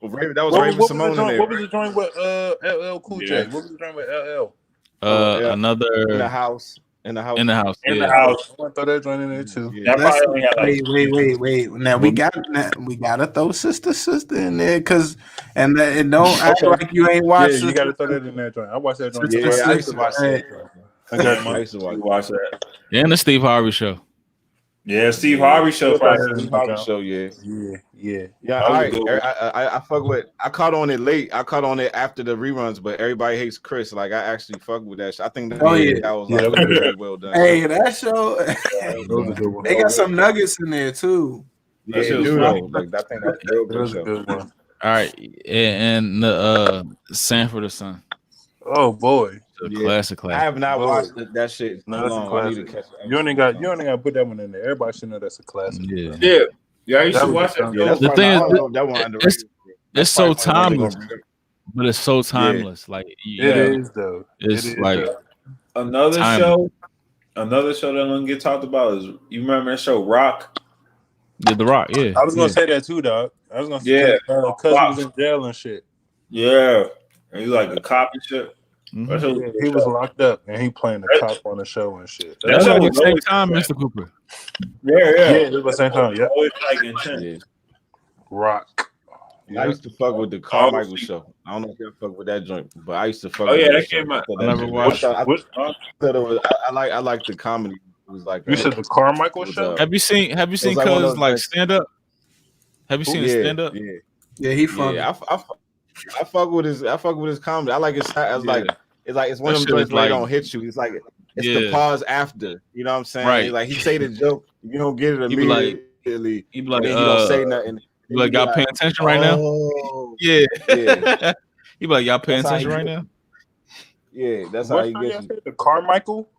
Well, that was Raven Simone in there. What was the joint with LL Cool J? What was the joint with LL? Another in the house. In the house. In the house. I want to throw that joint in there too. Yeah. Wait. Now we gotta throw sister in there and don't act like you ain't watched. Yeah, you gotta throw that in that joint. I watched that joint. Yeah, I used to watch that. I used to watch that. Yeah, and the Steve Harvey show. Yeah, Steve Harvey show. Steve Harvey show. Yeah. All right. I fuck with. I caught on it late. I caught on it after the reruns, but everybody hates Chris. Like I actually fuck with that. I think that was like really well done. Hey, that show. They got some nuggets in there too. Yeah, they do though. Like I think that's real good show. Good one. All right, and the Sanford or Son. Oh boy. Classic. I have not watched that shit. No, that's long. a classic. I need to catch it. You only got to put that one in there. Everybody should know that's a classic. Yeah. I used to watch that. Yeah, the thing is, that one underrated. It's so timeless, but it's so timeless. Like it is though. It's like another show that don't get talked about is, you remember that show Rock? Yeah, The Rock. Yeah, I was gonna say that too, dog. I was gonna say because he was in jail and shit. Yeah, and he like a cop and shit. Mm-hmm. He was locked up and he playing a cop on the show and shit. That's at the same time, Mr. Cooper. Yeah, it was the same time. Yeah, always like intense. Rock. I used to fuck with the Carmichael show. I don't know if you fuck with that joint, but I used to fuck. Oh with yeah, that that came out. I never watched. I like the comedy. It was like you said the Carmichael show. Have you seen Cuz like stand up? Have you seen his stand up? Yeah, he funny. Yeah, I fuck with his comedy. I like his style. It's one of them joints where it don't hit you. It's like it's the pause after. You know what I'm saying? Right. Like he say the joke, you don't get it immediately. He be like, he don't say nothing. You like, y'all paying attention right now? Yeah. You be like, y'all paying attention right now? Yeah, that's how he gets you. The Carmichael?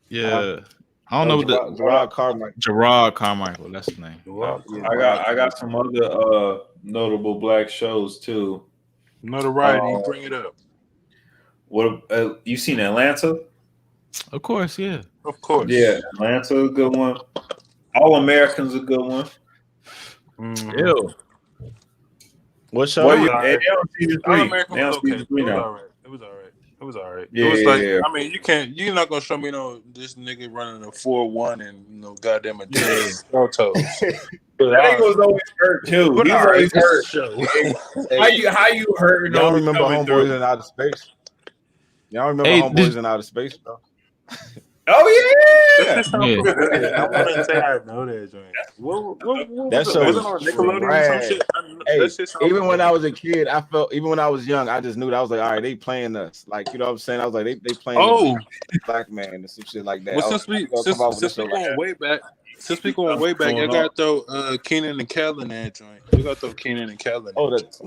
Yeah. I don't know what Gerard Carmichael. Gerard Carmichael, that's his name. I got some other notable black shows too. Notoriety, bring it up. What you seen Atlanta? Of course, yeah. Of course. Yeah, Atlanta, a good one. All Americans, a good one. Ew. What show? Well, they don't see the All American three. was okay. It was all right. It was like, I mean, you're not gonna show me this nigga running a 4-1 and goddamn a toes. That nigga was always hurt too. He was always hurt. How you hurt? Y'all remember Homeboys in Outer Space? Y'all remember Homeboys in Outer Space, bro? Oh yeah. I want to say I know that joint. What that show was it on Nickelodeon or some shit? Even when I was a kid, even when I was young, I just knew that I was like, all right, they playing us. Like, you know what I'm saying? I was like, they playing black man and some shit like that. Well, since we going way back, I gotta throw Kenan and Kel in that joint. We gotta throw Kenan and Kel in. Oh, that's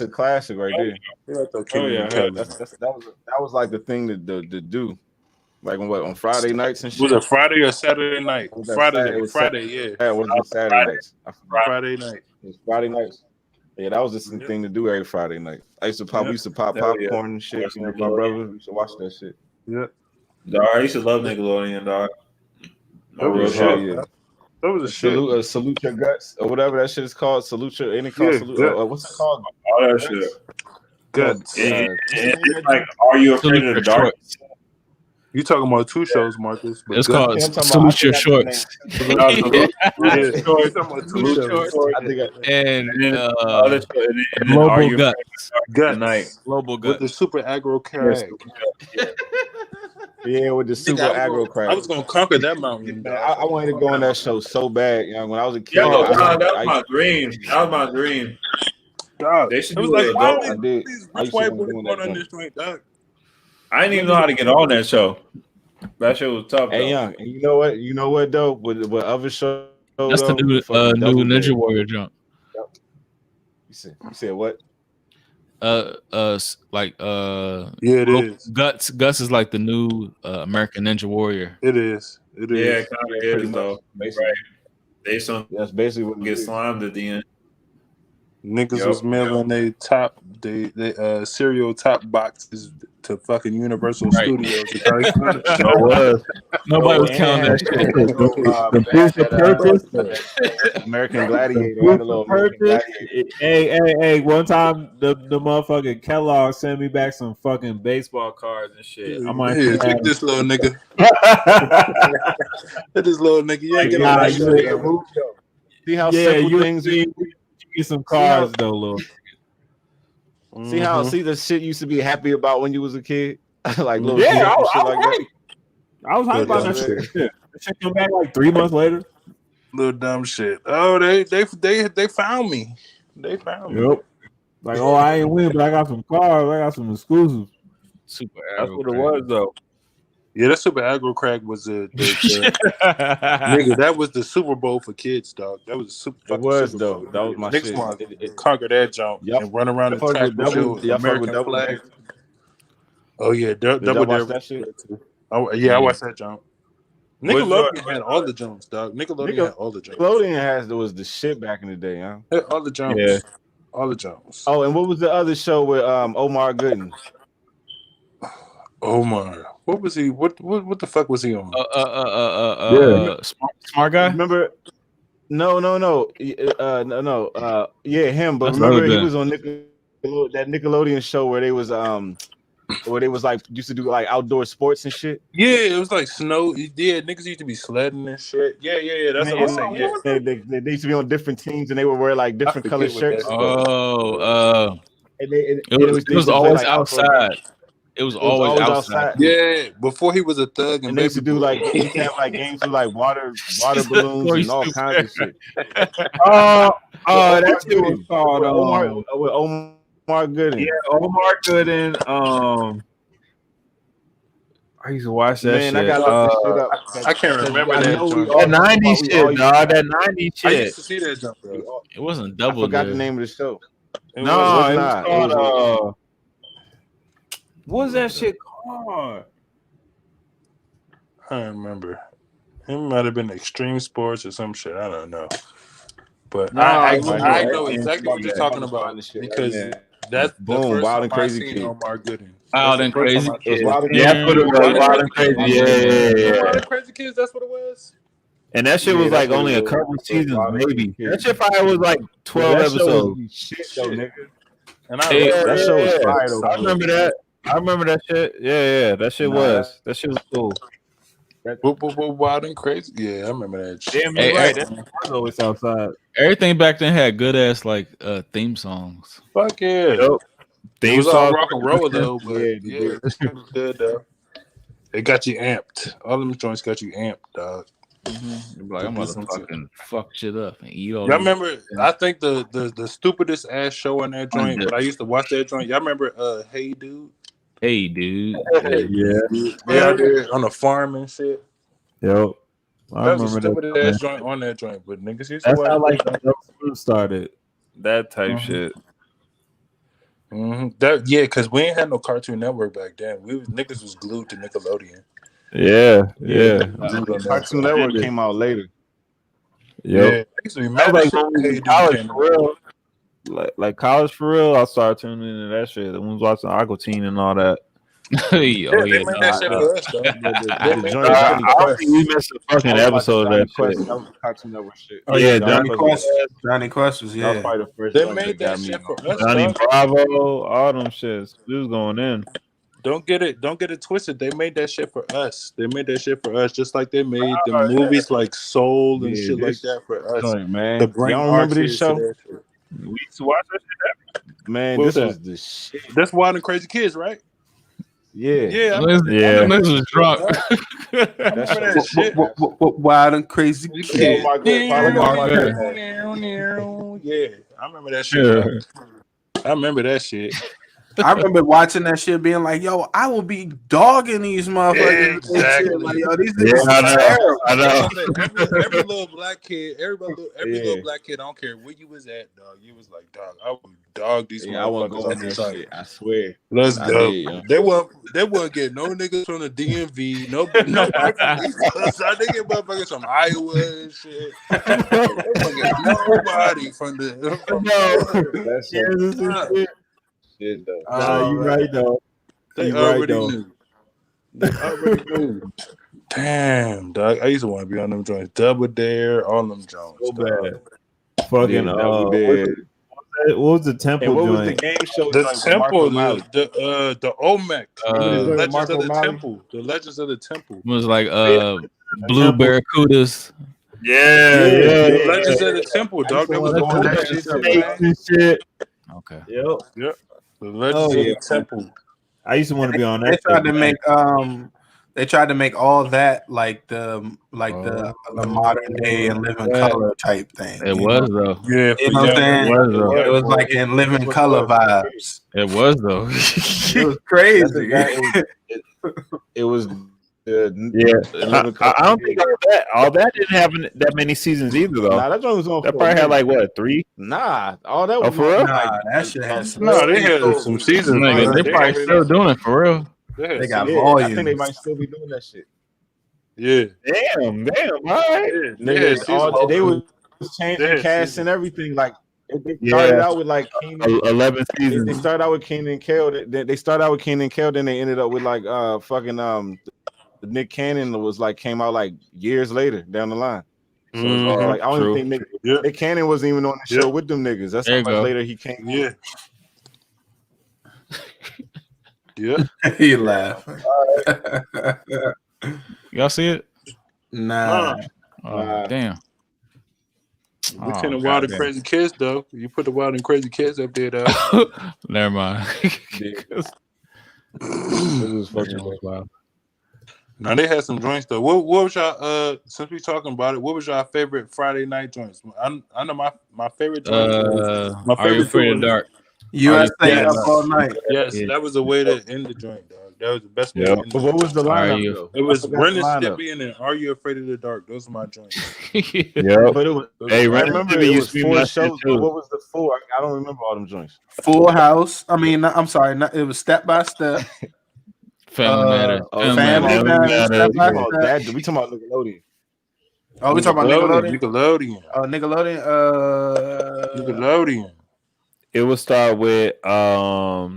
a classic right there. That was like the thing to do. Like on Friday nights and shit. Was it Friday or Saturday night? Friday, yeah. Yeah, it was Saturday nights. Friday night. It was Friday nights. Yeah, that was just the thing to do every Friday night. We used to pop popcorn and shit. You know, my brother used to watch that shit. Yeah. Dog, I used to love Nickelodeon, dog. That was a shit. Salute your guts or whatever that shit is called. Salute your what's it called? All that shit. Guts. It's like, are you afraid of the dark? You talking about two shows, Marcus? It's called Salute Your Shorts. And Global Guts. Global Guts. With the super aggro crag. Yeah, with the super aggro crag. I was going to conquer that mountain. I wanted to go on that show so bad. You know, when I was a kid. That was my dream. That was my dream. Dog. They should do like, why these rich white boys going on this joint, dog? I didn't even know how to get on that show. That show was tough. Hey, young, and you know what though? With other shows, that's the new Ninja Warrior jump. You said what? It is. Guts is like the new American Ninja Warrior. It is. Yeah, it kind of is though. Basically. Right. That's basically what get slimed at the end. Niggas was mailing they cereal top boxes to fucking Universal Studios. No was. Nobody was counting that shit. American Gladiator. Had a little American Gladiator. Hey! One time the motherfucking Kellogg sent me back some fucking baseball cards and shit. I might take this little nigga. This little nigga. You ain't getting on that shit. See how simple things. Get some cards though, little. See the shit you used to be happy about when you was a kid, like little shit like that. I was hyped about that shit. That shit came back like 3 months later. Little dumb shit. Oh, they found me. They found me. Yep. Like, oh, I ain't win, but I got some cards. I got some exclusives. Super. That's what it was though. Yeah, that Super Aggro Crack was the nigga. That was the Super Bowl for kids, dog. That was super. It was Super though. Bowl. That was my Next shit. one, conquer that jump and run around the track with your American flag. Oh yeah, double watch that shit. Oh yeah, I watched that jump. Nickelodeon had all the jumps, dog. Nickelodeon had all the jumps. Nickelodeon was the shit back in the day, huh? All the jumps. Yeah. All the jumps. Oh, and what was the other show with Omar Gooden? Omar, what was he? What the fuck was he on? Smart guy. Remember? No. Yeah, him. But remember, he was on that Nickelodeon show where they was like used to do like outdoor sports and shit. Yeah, it was like snow. Yeah, niggas used to be sledding and shit. Yeah. That's what I'm saying. Yeah, they used to be on different teams and they would wear like different colored shirts. It was always outside. It was always outside. Yeah, before he was a thug, and they used to do like he have like games with like water balloons and all kinds of shit. That shit was called Omar Gooden. Yeah, Omar Gooden. I used to watch that shit. I got shit up. I can't remember that. That 90s shit, dog. That 90s shit. I used to see that jump, bro. It wasn't double. I forgot the name of the show. It was called. What's that shit called? I don't remember. It might have been Extreme Sports or some shit. I don't know. But I know exactly what you're talking about because that's Boom, Wild and Crazy Kid. Omar Gooden. Wild and Crazy Kid. Wild and Crazy. Yeah. Wild and Crazy Kids. That's what it was. And that shit was like only a couple seasons, maybe. That shit probably was like 12 episodes. Shit, though, nigga. And that show was fire. I remember that. I remember that shit. Yeah. That shit was cool. Wild and Crazy. Yeah, I remember that shit. Damn, right. That's always outside. Everything back then had good ass like theme songs. Fuck yeah. Yep. It was all rock and roll though, but yeah, that shit was good though. It got you amped. All them joints got you amped, dog. Mm-hmm. Like I'm gonna fucking fuck shit up and eat all. Y'all remember? I think the stupidest ass show on that joint, but I used to watch that joint. Y'all remember? Hey Dude. Hey dude. Yeah, on the farm and shit. Yep. I remember that ass joint on that joint, but niggas used to That's watch how like the started. That type shit. Mm-hmm. Because we ain't had no Cartoon Network back then. Niggas was glued to Nickelodeon. Yeah. Cartoon Network came out later. Yep. Yeah, college for real. Like college for real, I started tuning into that shit. The ones watching Aqua Teen and all that. They made that shit for us, though. I don't think we missed a fucking episode of that shit. Cartoon Network shit. Oh yeah, Johnny Quest was That was probably the first. They made that shit for us. Johnny Bravo, all them shits. We was going in. Don't get it twisted. They made that shit for us. They made that shit for us, just like they made the movies like Soul and shit like that for us. Man, y'all remember this show? We used to watch that shit. Man, this was the shit. That's Wild and Crazy Kids, right? Yeah. This was drunk. That shit. Wild and Crazy Kids. Yeah, I remember that shit. I remember that shit. I remember watching that shit, being like, "Yo, I will be dogging these motherfuckers." Exactly. Shit. Like, yo, these niggas are terrible. I know. Every little black kid, every little black kid, I don't care where you was at, dog. You was like, dog, I would dog these I want to motherfuckers go on on the that side. shit. I swear. Let's I go. did, yo. They won't get no niggas from the DMV. Nobody from East Coast. They get motherfuckers from Iowa and shit. They won't get nobody from the. That's shit though. Nah, you right though. They You already right though. knew. They already knew. Damn, dog. I used to want to be on them joints. Double Dare, all them joints. So dog. bad. Fucking Double Dare. what was the temple And what was joint? the game show? The joint with temple, Marco the Olmec, Remember the joint with Legends Marco of the Malley? Temple, the Legends of the Temple. It was like blue barracudas. The Legends of the Temple, dog. That was the go on Olmec that shit, shit, man. Okay. Yep. The Legends of the Temple. I used to want to be on that. They tried to make all that like the modern day and living color type thing. It was though. Yeah, You know what I'm saying? It was though. It was like in living color vibes. It was though. It was crazy. It was. I don't think all that didn't have that many seasons either though. Nah, that joint was on. That probably had like what 3? Nah, all that was for real? Nah, that shit has No, they had some seasons. Nigga, they probably still doing it for real. They got I volumes. think they might still be doing that shit. Yeah. Damn, all right. Niggas, they was changing cast and everything. Like they started out with like 11 seasons. They started out with Keenan and Kel. They started out with Keenan and Kel. Then they ended up with like Nick Cannon was like came out like years later down the line. So like I don't even think Nick Cannon wasn't even on the show with them niggas. That's how much later he came. Yeah. Yeah. He laughing. Y'all see it? Nah. Oh, damn. We seen the Wild and Crazy Kids though. You put the Wild and Crazy Kids up there though. Never mind. This was fucking wild. Now they had some joints though. What was y'all since we talking about it, what was y'all favorite Friday night joints? I know my favorite joint my Are You Afraid of the Dark? USA up all night. Yes, that was the way to end the joint, dog. That was the best way to end But what was the lineup? It was Ren and Stimpy and then Are You Afraid of the Dark? Those are my joints. Yeah. But it was Hey, I remember it was 4 shows. Too. What was the 4? I don't remember all them joints. Full House. I mean, I'm sorry. It was Step by Step. Family Matters. Family Matters. Step by Step. We talking about Nickelodeon. Oh, we talking about Nickelodeon? Nickelodeon. Oh, Nickelodeon. Nickelodeon. It would start with I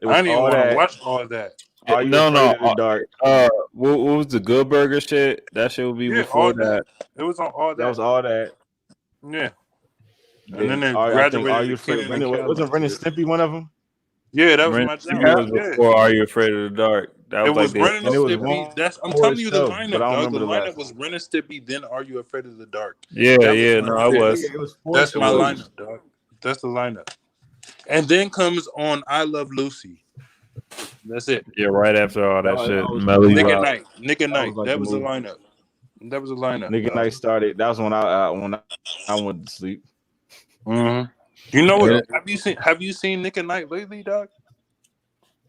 didn't even want to watch all that. Dark. What was the Good Burger shit? That shit would be before that. It was on all that. That was all that. Yeah. And then they graduated. graduated. Wasn't Ren and Stimpy one of them? Yeah, that was Ren my and Stimpy was before Are You Afraid of the Dark? That It was like Ren and Stimpy. I'm telling you the show, lineup, but I don't dog. The remember the lineup last was Ren and Stimpy, then Are You Afraid of the Dark? Yeah, no, I was. That's my lineup, dog. That's the lineup. And then comes on I Love Lucy. That's it. Yeah, right after all that shit. Nick and Night. That was the lineup. That was the lineup. Nick and Night started. That was when I went to sleep. Mm-hmm. You know what? Have you seen Nick and Night lately, dog?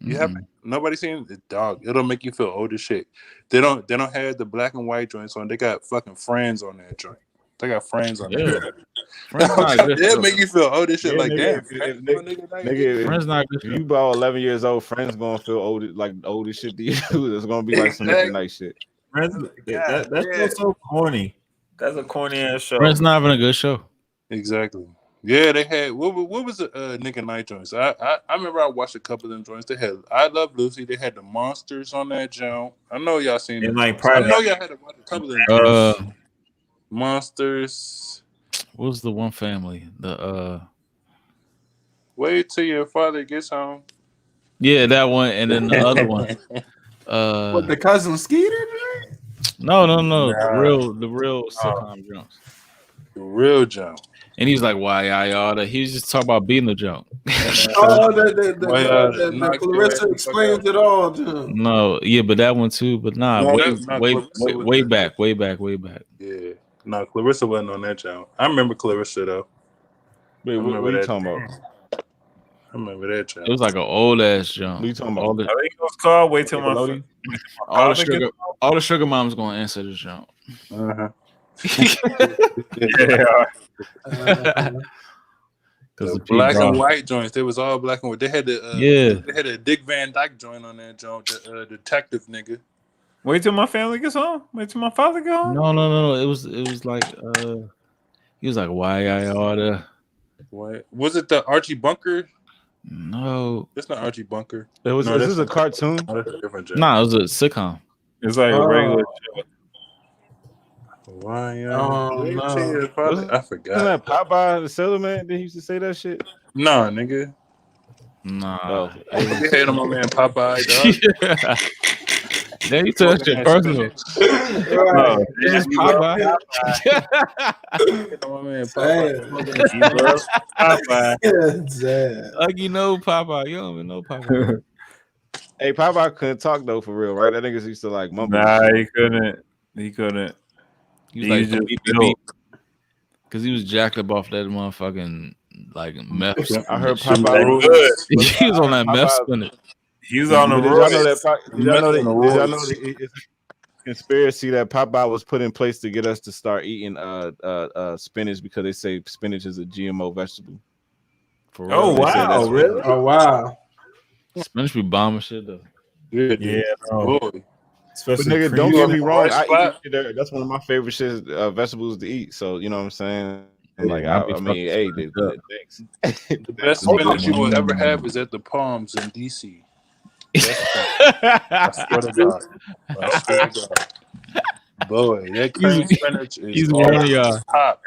You haven't? Nobody seen it, dog. It'll make you feel old as shit. They don't have the black and white joints on. They got fucking Friends on that joint. They got Friends on that. It'll make you feel old as shit. Like damn, nigga, Friends not good. If you about 11 years old, Friends gonna feel old, like old as shit to you. It's gonna be like some Nick and Night shit. Friends, that's so corny. That's a corny ass show. Friends not even a good show. Exactly. Yeah, they had what was the Nick and Night joints? I remember I watched a couple of them joints. They had I Love Lucy. They had the Monsters on that joint. I know y'all seen it. Like I know y'all had to watch a couple of them. Monsters. What was the one family? The Wait till your father gets home. Yeah, that one, and then the other one. What, the cousin Skeeter? No. The real sitcom jumps. The real jump. And he's like, why y'all? He was just talking about being the jump. The Clarissa explains it all to him. No, yeah, but that one too. But way back. Yeah. No, Clarissa wasn't on that jump. I remember Clarissa though. Wait, what are you talking about? I remember that job. It was like an old ass jump. What you talking All about? the, I think it was called. Wait till Nickelodeon? all the sugar moms gonna answer this jump. Uh-huh. Yeah. Because The black and white joints, they was all black and white. They had the Yeah. they had a Dick Van Dyke joint on that joint, the detective nigga. Wait till my family gets home. Wait till my father go home. No. It was like he was like, why I oughta. What was it? The Archie Bunker? No. That's not Archie Bunker. Is this a cartoon? Oh, that's a different joint. Nah, it was a sitcom. It's like a regular show. Why? Oh, no. I forgot. Isn't that Popeye the Sailor Man? Did he used to say that shit? Nah, nigga. Nah. They had him on man Popeye, dog. Yeah, you took that shit personal. No, It's just Popeye. Like you know Popeye. You don't even know Popeye. Hey, Popeye couldn't talk though, for real, right? That niggas used to like mumble. Nah, he couldn't. He couldn't. He was like, because he was jacked up off that motherfucking like meth. I heard Popeye. He was on that meth spinach. He was on the Did road. y'all know that it's a conspiracy that Popeye was put in place to get us to start eating spinach because they say spinach is a GMO vegetable. For real. Oh wow, really? Oh wow. Spinach be bombing shit though. Yeah, bro. Boy. But Especially nigga, don't get me wrong. Rice spot. That's one of my favorite shit, vegetables to eat. So you know what I'm saying. Like Yeah, I mean, hey, thanks. The best spinach you will ever have is at the Palms in DC. I swear to God. Boy, that cream spinach is He's one of y'all. top.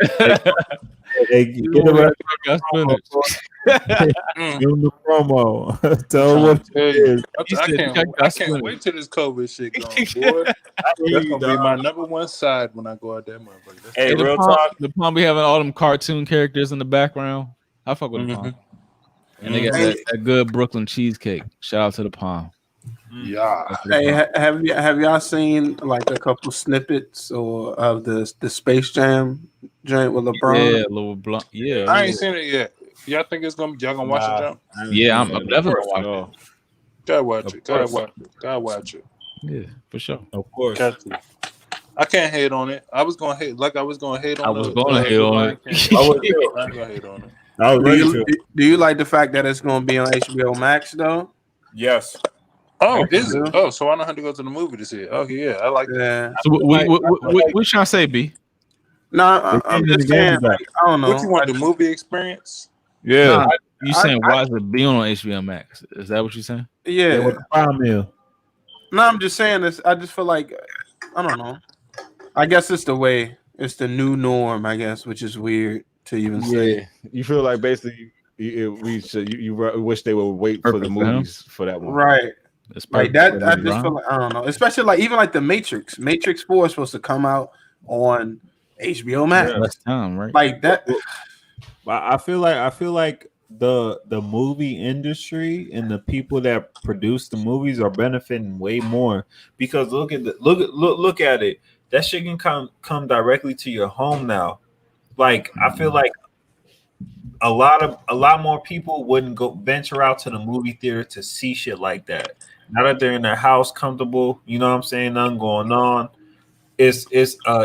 Hey, get him Got spinach. Give him the promo. Tell him what it is. He I said, can't "Check that spinach." wait till this COVID shit goes, boy. That's gonna be my number one side when I go out there, motherfucker. Hey, the real Palm, talk. The Palm be having all them cartoon characters in the background. I fuck with the Palm. And they got that good Brooklyn cheesecake. Shout out to the Palm. Yeah. Hey, have y'all seen like a couple snippets or of the Space Jam joint with LeBron? Yeah, little blunt. Yeah, I ain't seen it yet. Y'all think y'all gonna watch it, Jump? yeah. I'm definitely gonna watch it. Gotta watch it. Gotta watch it. Yeah, for sure. Of course. Got to. I can't hate on it. I was gonna hate on it. I was gonna hate on it. I ain't gonna hate on it. I was ready to. Do you like the fact that it's going to be on HBO Max though? Yes. Oh, is it? Oh, so I don't have to go to the movie to see it. Okay, yeah, I like that. Yeah. So what trying to say, B? No, I'm just saying. Like, I don't know. What you want, the movie experience? Yeah. Nah, you saying why is it being on HBO Max? Is that what you're saying? Yeah. With the prime meal. No, I'm just saying this. I just feel like I don't know. I guess it's the way. It's the new norm, I guess, which is weird to even say. Yeah, you feel like basically you wish they would wait for the movies for that one, right? It's like that. I just feel like I don't know. Especially like even like the Matrix. Matrix 4 is supposed to come out on HBO Max. Yeah, that's time, right? Like that. I feel like the movie industry and the people that produce the movies are benefiting way more because look at it. That shit can come directly to your home now. Like I feel like a lot more people wouldn't go venture out to the movie theater to see shit like that. Now that they're in their house, comfortable, you know what I'm saying, nothing going on. It's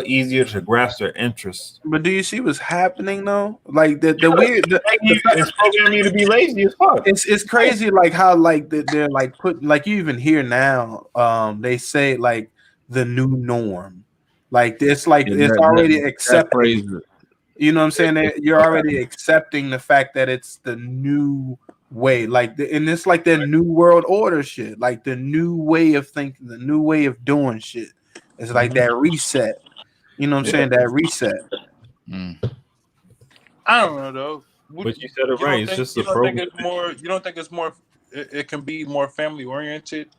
easier to grasp their interest. But do you see what's happening though? Like the weird. It's programming you to be lazy as fuck. It's crazy like how like they're like put like you even hear now. They say like the new norm. Like it's already accepted. You know what I'm saying? You're already accepting the fact that it's the new way. Like and it's like the new world order shit. Like the new way of thinking, the new way of doing shit. It's like that reset. You know what I'm saying? That reset. I don't know though. But you said it right. It's just a program. You don't think it's more? It can be more family oriented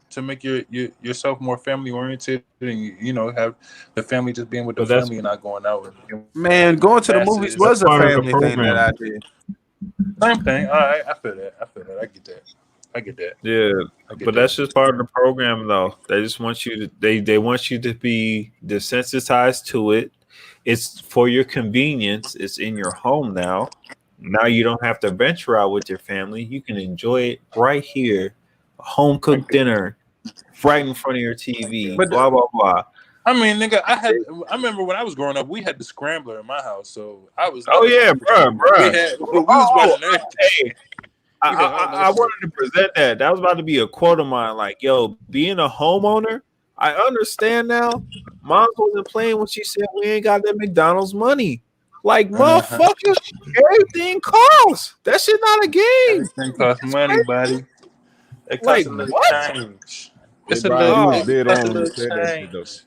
to make yourself more family oriented, and you know have the family just being with the family and not going out. Man, going to the movies was a family thing that I did. Same thing. All right, I feel that. I get that. Yeah, but that's just part of the program, though. They just want you to they want you to be desensitized to it. It's for your convenience. It's in your home now. Now you don't have to venture out with your family. You can enjoy it right here, a home cooked dinner, right in front of your TV. But blah blah blah. I mean, nigga, I remember when I was growing up, we had the scrambler in my house, so I was. Oh yeah, bro. We was watching everything. Hey, I wanted to present that. That was about to be a quote of mine. Like, yo, being a homeowner, I understand now. Mom wasn't playing when she said we ain't got that McDonald's money. Like, motherfucker, everything costs. That shit not a game. Everything costs money, buddy. It costs Like, a little what? change. It's Hey, a Brian, little, you was dead that's a on when you little said that shit, though. change.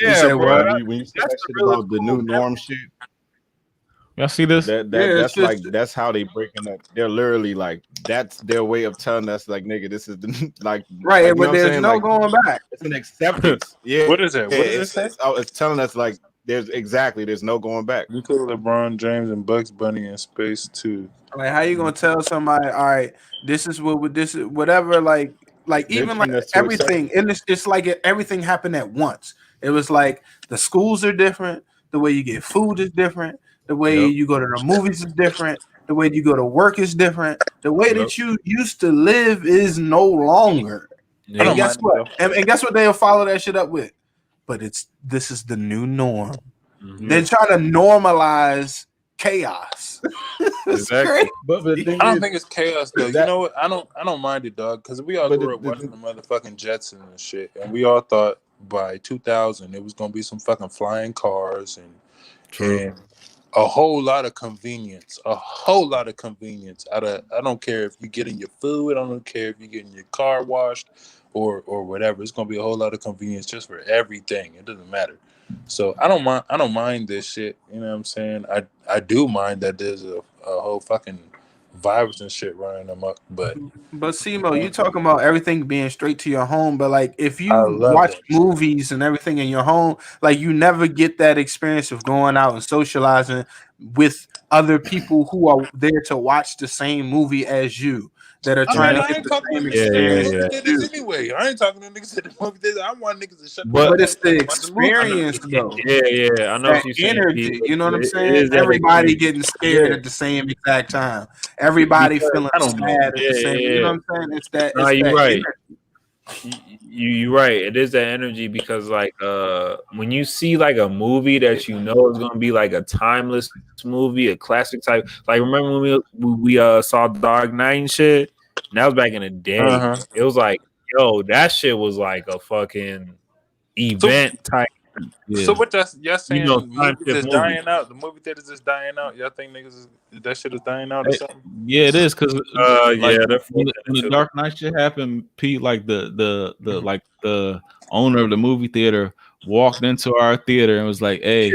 Yeah, bro. When you said That's that shit the about the new norm shit, Y'all see this? that's like that's how they breaking up. They're literally like that's their way of telling us like nigga, this is the like right, like, but there's no going back. It's an acceptance. Yeah. What is it? What is it say? It's telling us like there's no going back. You put LeBron James and Bugs Bunny in space too. Like, how you gonna tell somebody, all right, this is whatever, like even like everything, and it's like everything happened at once. It was like the schools are different, the way you get food is different, the way you go to the movies is different, the way you go to work is different, the way that you used to live is no longer. Yeah. And guess what? And guess what? They'll follow that shit up with. But this is the new norm. Mm-hmm. They're trying to normalize chaos. Exactly. But the thing I don't is, think it's chaos though. You know what? I don't mind it, dog, because we all grew up watching the motherfucking Jetsons and shit, and we all thought by 2000 it was gonna be some fucking flying cars and a whole lot of convenience. I don't care if you're getting your food. I don't care if you're getting your car washed or whatever. It's gonna be a whole lot of convenience just for everything. It doesn't matter. So I don't mind this shit. You know what I'm saying? I do mind that there's a whole fucking virus and shit running them up. But Simo, you talking about everything being straight to your home, but like if you watch movies and everything in your home, like you never get that experience of going out and socializing with other people who are there to watch the same movie as you. That are trying to get the same experience. Anyway, I ain't talking to niggas at the movie theater. I want niggas to shut but it's the experience, though. Yeah. I know that energy. You know what I'm saying? Everybody getting scared at the same exact time. Everybody feeling sad at the same. You know what I'm saying? It's that. You're right. You're right. It is that energy because, like, when you see like a movie that you know is gonna be like a timeless movie, a classic type. Like, remember when we saw Dark Knight and shit? And that was back in the day. It was like, yo, that shit was like a fucking event type. Yeah. So what y'all saying? Movies dying out. The movie theaters is dying out. Y'all think niggas that shit is dying out or something? Yeah, it is because when the Dark Knight shit happened, Pete, like the like the owner of the movie theater walked into our theater and was like, "Hey,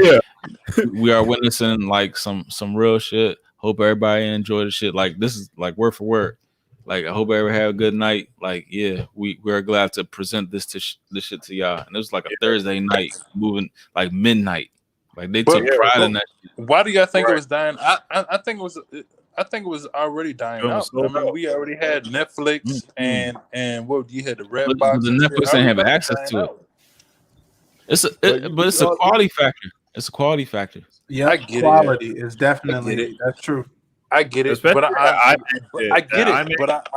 we are witnessing like some real shit. Hope everybody enjoy the shit. Like this is like word for word. Like I hope everybody have a good night. Like we're glad to present this shit to y'all." And it was like a Thursday night, moving like midnight. Like they took pride in that shit. Why do y'all think it was dying? I think it was already dying out. I mean, we already had Netflix and what you had the Red Box. The Netflix ain't have access to it. But it's a quality factor. It's a quality factor. Yeah, quality is definitely that's true. I get it, but I get it, but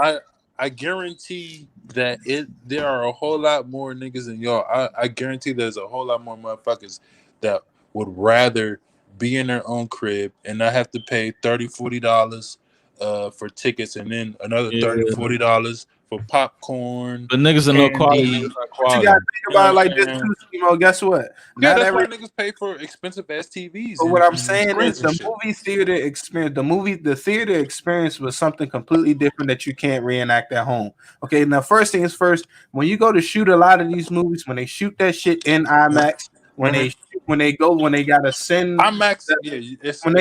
I guarantee that there are a whole lot more niggas than y'all. I guarantee there's a whole lot more motherfuckers that would rather be in their own crib and not have to pay $30-$40 for tickets and then another $30-$40 for popcorn. But niggas are no quality. You gotta think about it like this too, Schemo. Guess what? Yeah, that's why niggas pay for expensive ass TVs. But what I'm saying is the movie theater experience, the theater experience was something completely different that you can't reenact at home. Okay, now first thing is first, when you go to shoot a lot of these movies, when they shoot that shit in IMAX, when they gotta send IMAX, when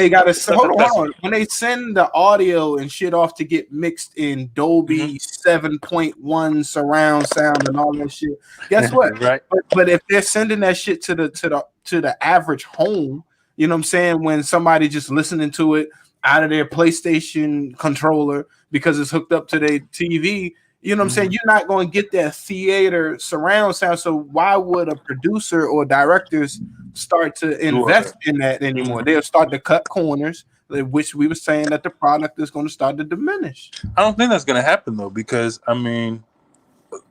they send the audio and shit off to get mixed in Dolby 7.1 surround sound and all that shit. Guess what? Right. But if they're sending that shit to the average home, you know what I'm saying? When somebody just listening to it out of their PlayStation controller because it's hooked up to their TV. You know what I'm saying? You're not going to get that theater surround sound. So why would a producer or directors start to invest in that anymore? They'll start to cut corners. which we were saying that the product is going to start to diminish. I don't think that's going to happen though, because I mean,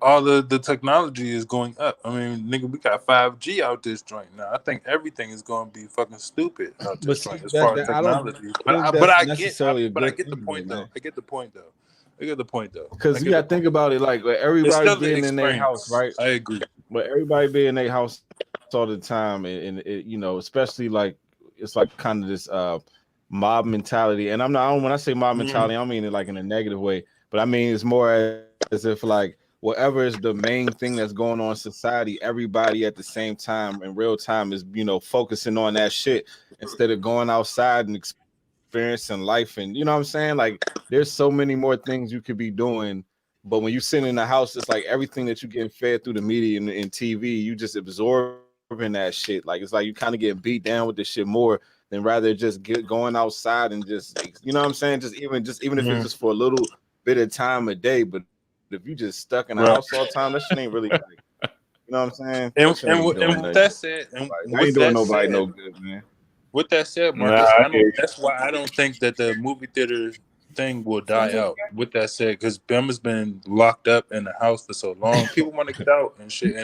all the technology is going up. I mean, nigga, we got 5G out this joint now. I think everything is going to be fucking stupid out this joint as far as technology. But I get the point though. I get the point though. Because you got to think about it, like everybody being in their house, right? I agree. But everybody being in their house all the time, and it, you know, especially like it's like kind of this mob mentality. And when I say mob mentality, I don't mean it like in a negative way, but I mean it's more as if like whatever is the main thing that's going on in society, everybody at the same time in real time is, you know, focusing on that shit instead of going outside and experiencing life. And you know what I'm saying? Like there's so many more things you could be doing, but when you sit in the house, it's like everything that you getting fed through the media and TV, you just absorbing that shit. Like it's like you kind of get beat down with this shit more than rather just going outside and just, you know what I'm saying? Just even if it's just for a little bit of time a day, but if you just stuck in the house all the time, that shit ain't really like, you know what I'm saying? And with that said, ain't doing nobody no good, man. With that said, Marcus, that's why I don't think that the movie theater thing will die out. With that said, because Bama's been locked up in the house for so long, people want to get out and shit,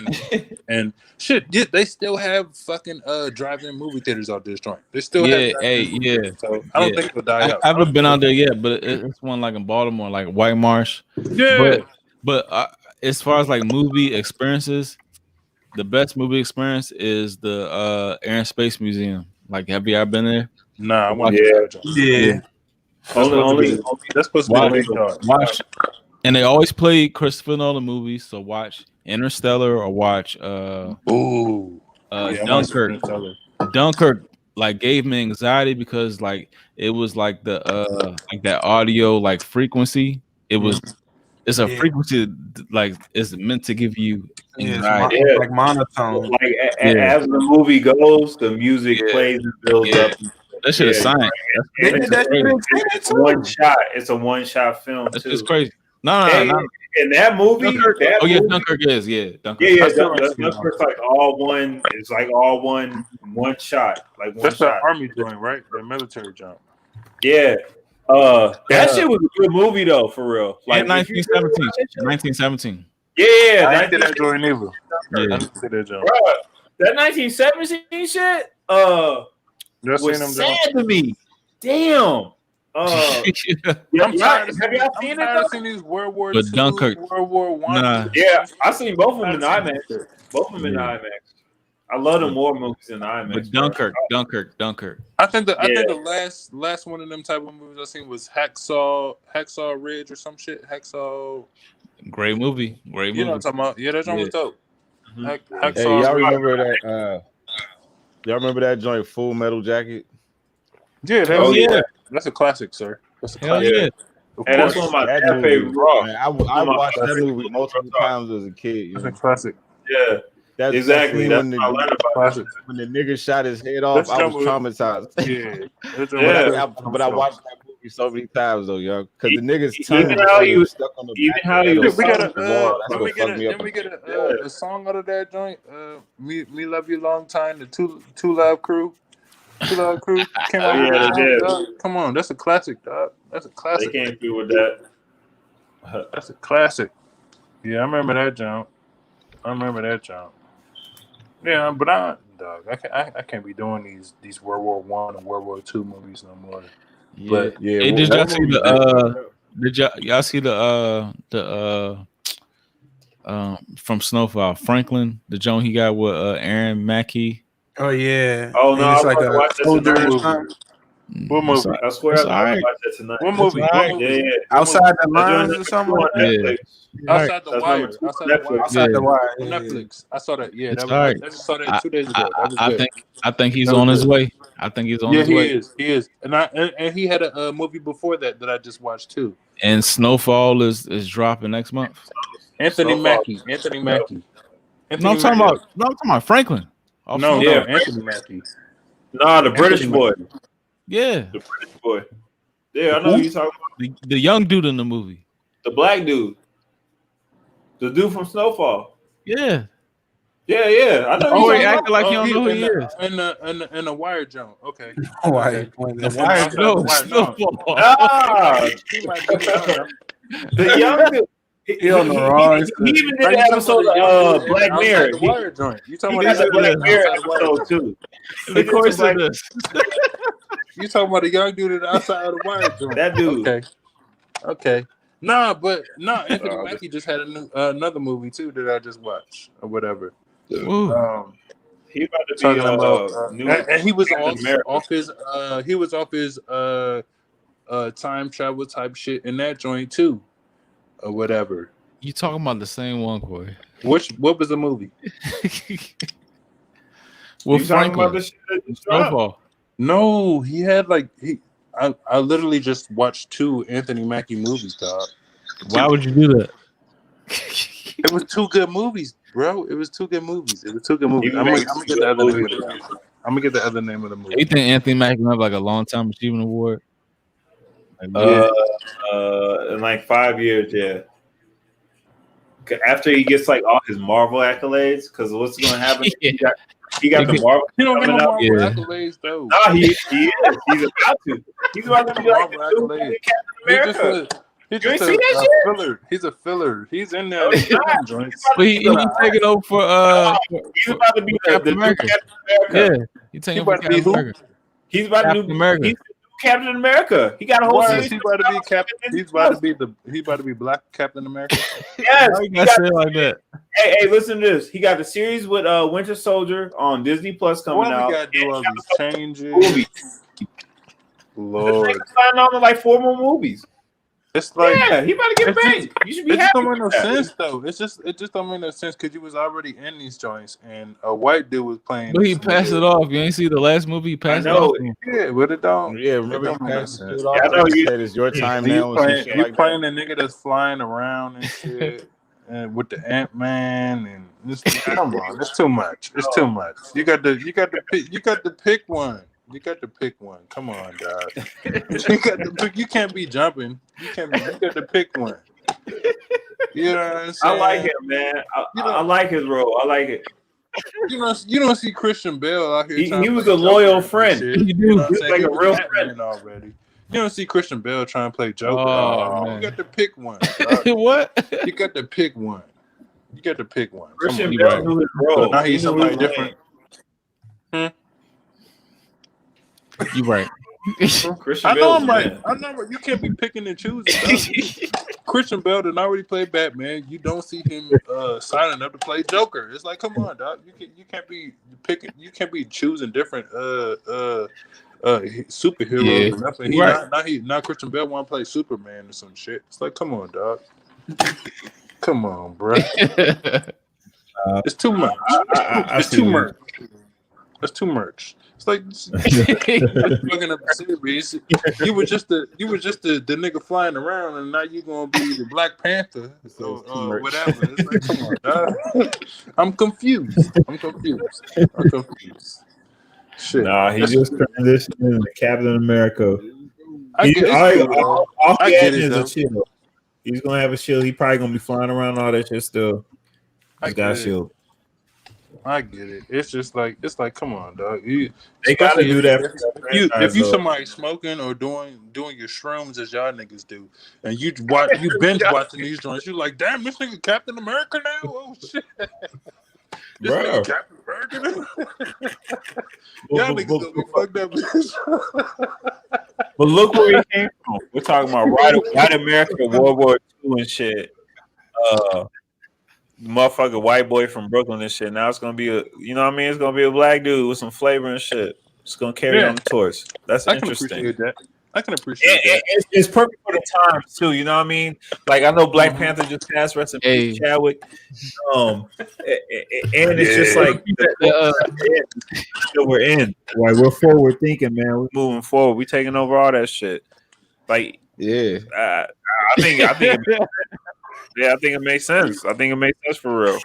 and shit. Yeah, they still have fucking drive-in movie theaters out this joint. They still have. So I don't think it'll die out. I haven't been out there yet, but it's one like in Baltimore, like White Marsh. Yeah. But as far as like movie experiences, the best movie experience is the Air and Space Museum. Like, have you ever been there? Nah, I want to. Yeah. That's supposed to be watch, and they always play Christopher Nolan movies. So watch Interstellar or watch Dunkirk. Dunkirk like gave me anxiety because like it was like the like that audio like frequency. It's a frequency like it's meant to give you anxiety. Like monotone. Like as the movie goes, the music plays and builds up. That shit is science. It's one shot. It's a one-shot film. It's crazy. No. In that movie, Dunkirk is Dunkirk. Dunkirk's like all one. It's like all one shot. Like one that's shot. The army joint, right? The military jump. Yeah. That shit was a good movie though, for real. Like 1917. Yeah. I didn't see that joint either. I didn't see that joint. That 1917 shit. Was sad to me. Damn. I'm tired of seeing these World War II, World War I. Nah. Yeah, I seen both of them in IMAX. IMAX. I love them war movies in IMAX. But Dunkirk. I think the last one of them type of movies I seen was Hacksaw Ridge or some shit. Hacksaw. Great movie. You know what I'm talking about? Yeah, that joint was dope. Hacksaw. Hey, y'all remember that? Y'all remember that joint, Full Metal Jacket? Yeah, that's a classic, sir. That's a classic. Yeah. And that's one of my favorite. I watched that movie multiple times as a kid. That's a classic. Yeah. That's exactly. When the nigga shot his head off, I was traumatized. Yeah. But I watched that movie so many times though, yo, because the niggas tongue was stuck on the back. We get a song out of that joint. Me Love You Long Time. The Two Live Crew. Came out Come on, that's a classic, dog. That's a classic. They came through with that. That's a classic. Yeah, I remember that jump. Yeah, but I can't be doing these World War I and World War II movies no more. Yeah. But hey, did y'all see y'all see the from Snowfall, Franklin, the joint he got with Aaron Mackey? Oh yeah. Oh no, it's like a soldier movie. What movie? I swear I watched that tonight. What movie? Yeah. Outside the Lines or something like that. Outside the Wire. Outside the Wire. On Netflix. I saw that. Yeah, I just saw that 2 days ago. I think he's on his way. His way. He is. And he had a movie before that I just watched too. And Snowfall is dropping next month. Anthony Mackie. No, I'm talking about Franklin. Anthony Mackie. Nah, the British boy. Yeah. The British boy. Yeah, I know who you talking about. The young dude in the movie. The black dude. The dude from Snowfall. Yeah. Yeah. I know. Oh, he You acting like you don't know who he in is. In the wire jump. Okay. Why? The Wire, no, Snowfall. He might be the the young dude. He on the wrong. He even did an episode of Black Mirror. The wire joint. You talking He about got the Black Mirror outside the wire episode joint. too. The course of this. You talking about the young dude outside of the wire joint? That dude. Okay. Anthony Mackie just had another movie too that I just watched or whatever. He about to be Talking about new, and he was off his time travel type shit in that joint too, or whatever. You talking about the same one, Corey? What was the movie? Well, you talking about the shit that just dropped? Snowfall. No, he had I literally just watched 2 Anthony Mackie movies, dog. Why would you do that? It was 2 good movies, bro. It was 2 good movies. I'm gonna get the other name of the movie. I'm gonna get the other name of the movie. You think Anthony Mackie have like a long time achievement award? In like 5 years, yeah. After he gets like all his Marvel accolades, because what's going to happen? He got the Marvel. He don't get no Marvel accolades though. No, he is. He's about to. He's about to be like the Captain America. He's just a filler. He's a filler. He's in there. But he taking over for he's about to be the new Captain America. Yeah, he's taking over for Captain America. He's about to be America. Captain America. He got a whole series. He's about to be Captain. He's about to be Black Captain America. Yes, he got shit like that. Hey, listen to this. He got the series with Winter Soldier on Disney Plus coming out. We gotta do all these changes. Lord, signing on to like 4 more movies. It's like he about to get paid. You should be it happy. Don't make no sense though. It just don't make no sense because you was already in these joints and a white dude was playing. But he passed it off. You ain't see the last movie? He passed it off. Yeah, but it don't. Yeah, remember he passed it off. I know you said it's your time now. You playing the nigga that's flying around and shit, and with the Ant-Man and come on, it's too much. It's too much. You got to pick one. You got to pick one. Come on, dog. You can't be jumping. You got to pick one. You know what I'm saying? I like him, man. I like his role. I like it. You don't see Christian Bale out here. He was a loyal friend. You do. He's like a real friend already. You don't see Christian Bale trying to play Joker. Oh, you got to pick one. What? You got to pick one. Christian Bale knew his role. Now he's somebody different. You right. I know I'm right. You can't be picking and choosing. Christian Bale did already play Batman. You don't see him signing up to play Joker. It's like, come on, dog. You can't be picking. You can't be choosing different superheroes. Or nothing. Now Christian Bale want to play Superman or some shit. It's like, come on, dog. Come on, bro. It's too much. It's too much. It's too much. It's like fucking up the series. You were just the nigga flying around, and now you gonna be the Black Panther or whatever. It's like, come on, dog. I'm confused. Shit. Nah, he just transitioned into Captain America. I get it. A shield. He's gonna have a shield. He probably gonna be flying around all that shit still. He's got a shield. I get it. It's just like come on, dog. They gotta do that. If you somebody smoking or doing your shrooms as y'all niggas do, and you binge watching these joints, you like, damn, this nigga Captain America now. Oh shit, this nigga Captain America now. Y'all niggas gonna be fucked up. But look where he came from. We're talking about white America, World War II and shit. Motherfucker white boy from Brooklyn and shit. Now it's gonna be it's gonna be a black dude with some flavor and shit. It's gonna carry on the torch. That's interesting. I can appreciate that. It's perfect for the times too. You know what I mean? Like I know Black Panther just passed, rest in peace, Chadwick. And it's just like we're in. Like we're forward thinking, man. We're moving forward. We taking over all that shit. Like I think. Yeah, I think it makes sense. I think it makes sense for real.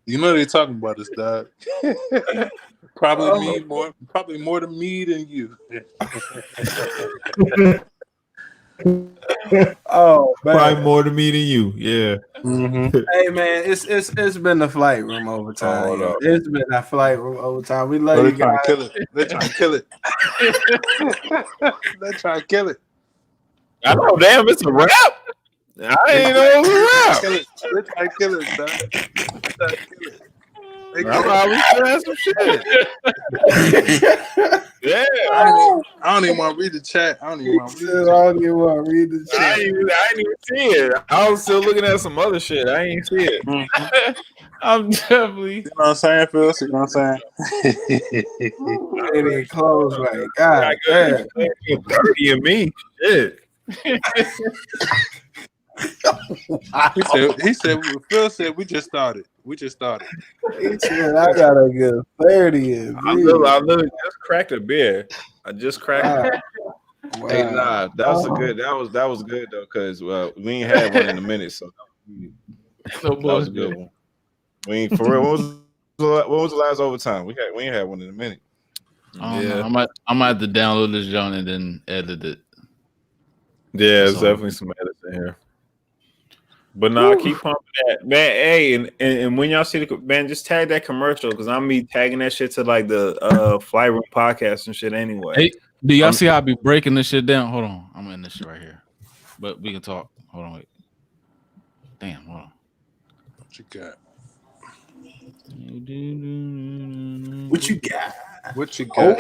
You know they're talking about this, dog. Probably more than me than you. Oh man. Probably more to me than you. Yeah. Hey man, it's been the flight room overtime. Hold up. It's been a flight room overtime. We love They're you trying guys. to kill it. They're trying to kill it. They're trying to kill it. I know, damn, it's a rap. I ain't know it was a rap. Kill it. They're trying to kill it, son. They're trying to kill it. They I probably still have some shit. Yeah. I don't even want to read the chat. I don't even want to read the chat. I don't even want to read the I chat. ain't even see it. I was still looking at some other shit. I ain't see it. I'm definitely. You know what I'm saying, Phil? You know what I'm saying? It ain't closed right. God damn. 30 of me. Shit. He said, Phil said, we just started. We just started. He said, I got a good 30 in I me. literally just cracked a beer. I just cracked it. Wow. Hey, nah, that was good though, because we ain't had one in a minute, so that was a good one. We ain't for real. What was the last overtime? We ain't had one in a minute. I don't know. I might have to download this joint and then edit it. Yeah, there's definitely some edits in here. But nah, keep pumping that, man. Hey, and when y'all see the man, just tag that commercial because I'm me tagging that shit to like the Flight Room podcast and shit anyway. Hey, do y'all see how I be breaking this shit down? Hold on, I'm in this shit right here, but we can talk. Hold on, wait. Damn, hold on. What you got? What you got? What you got?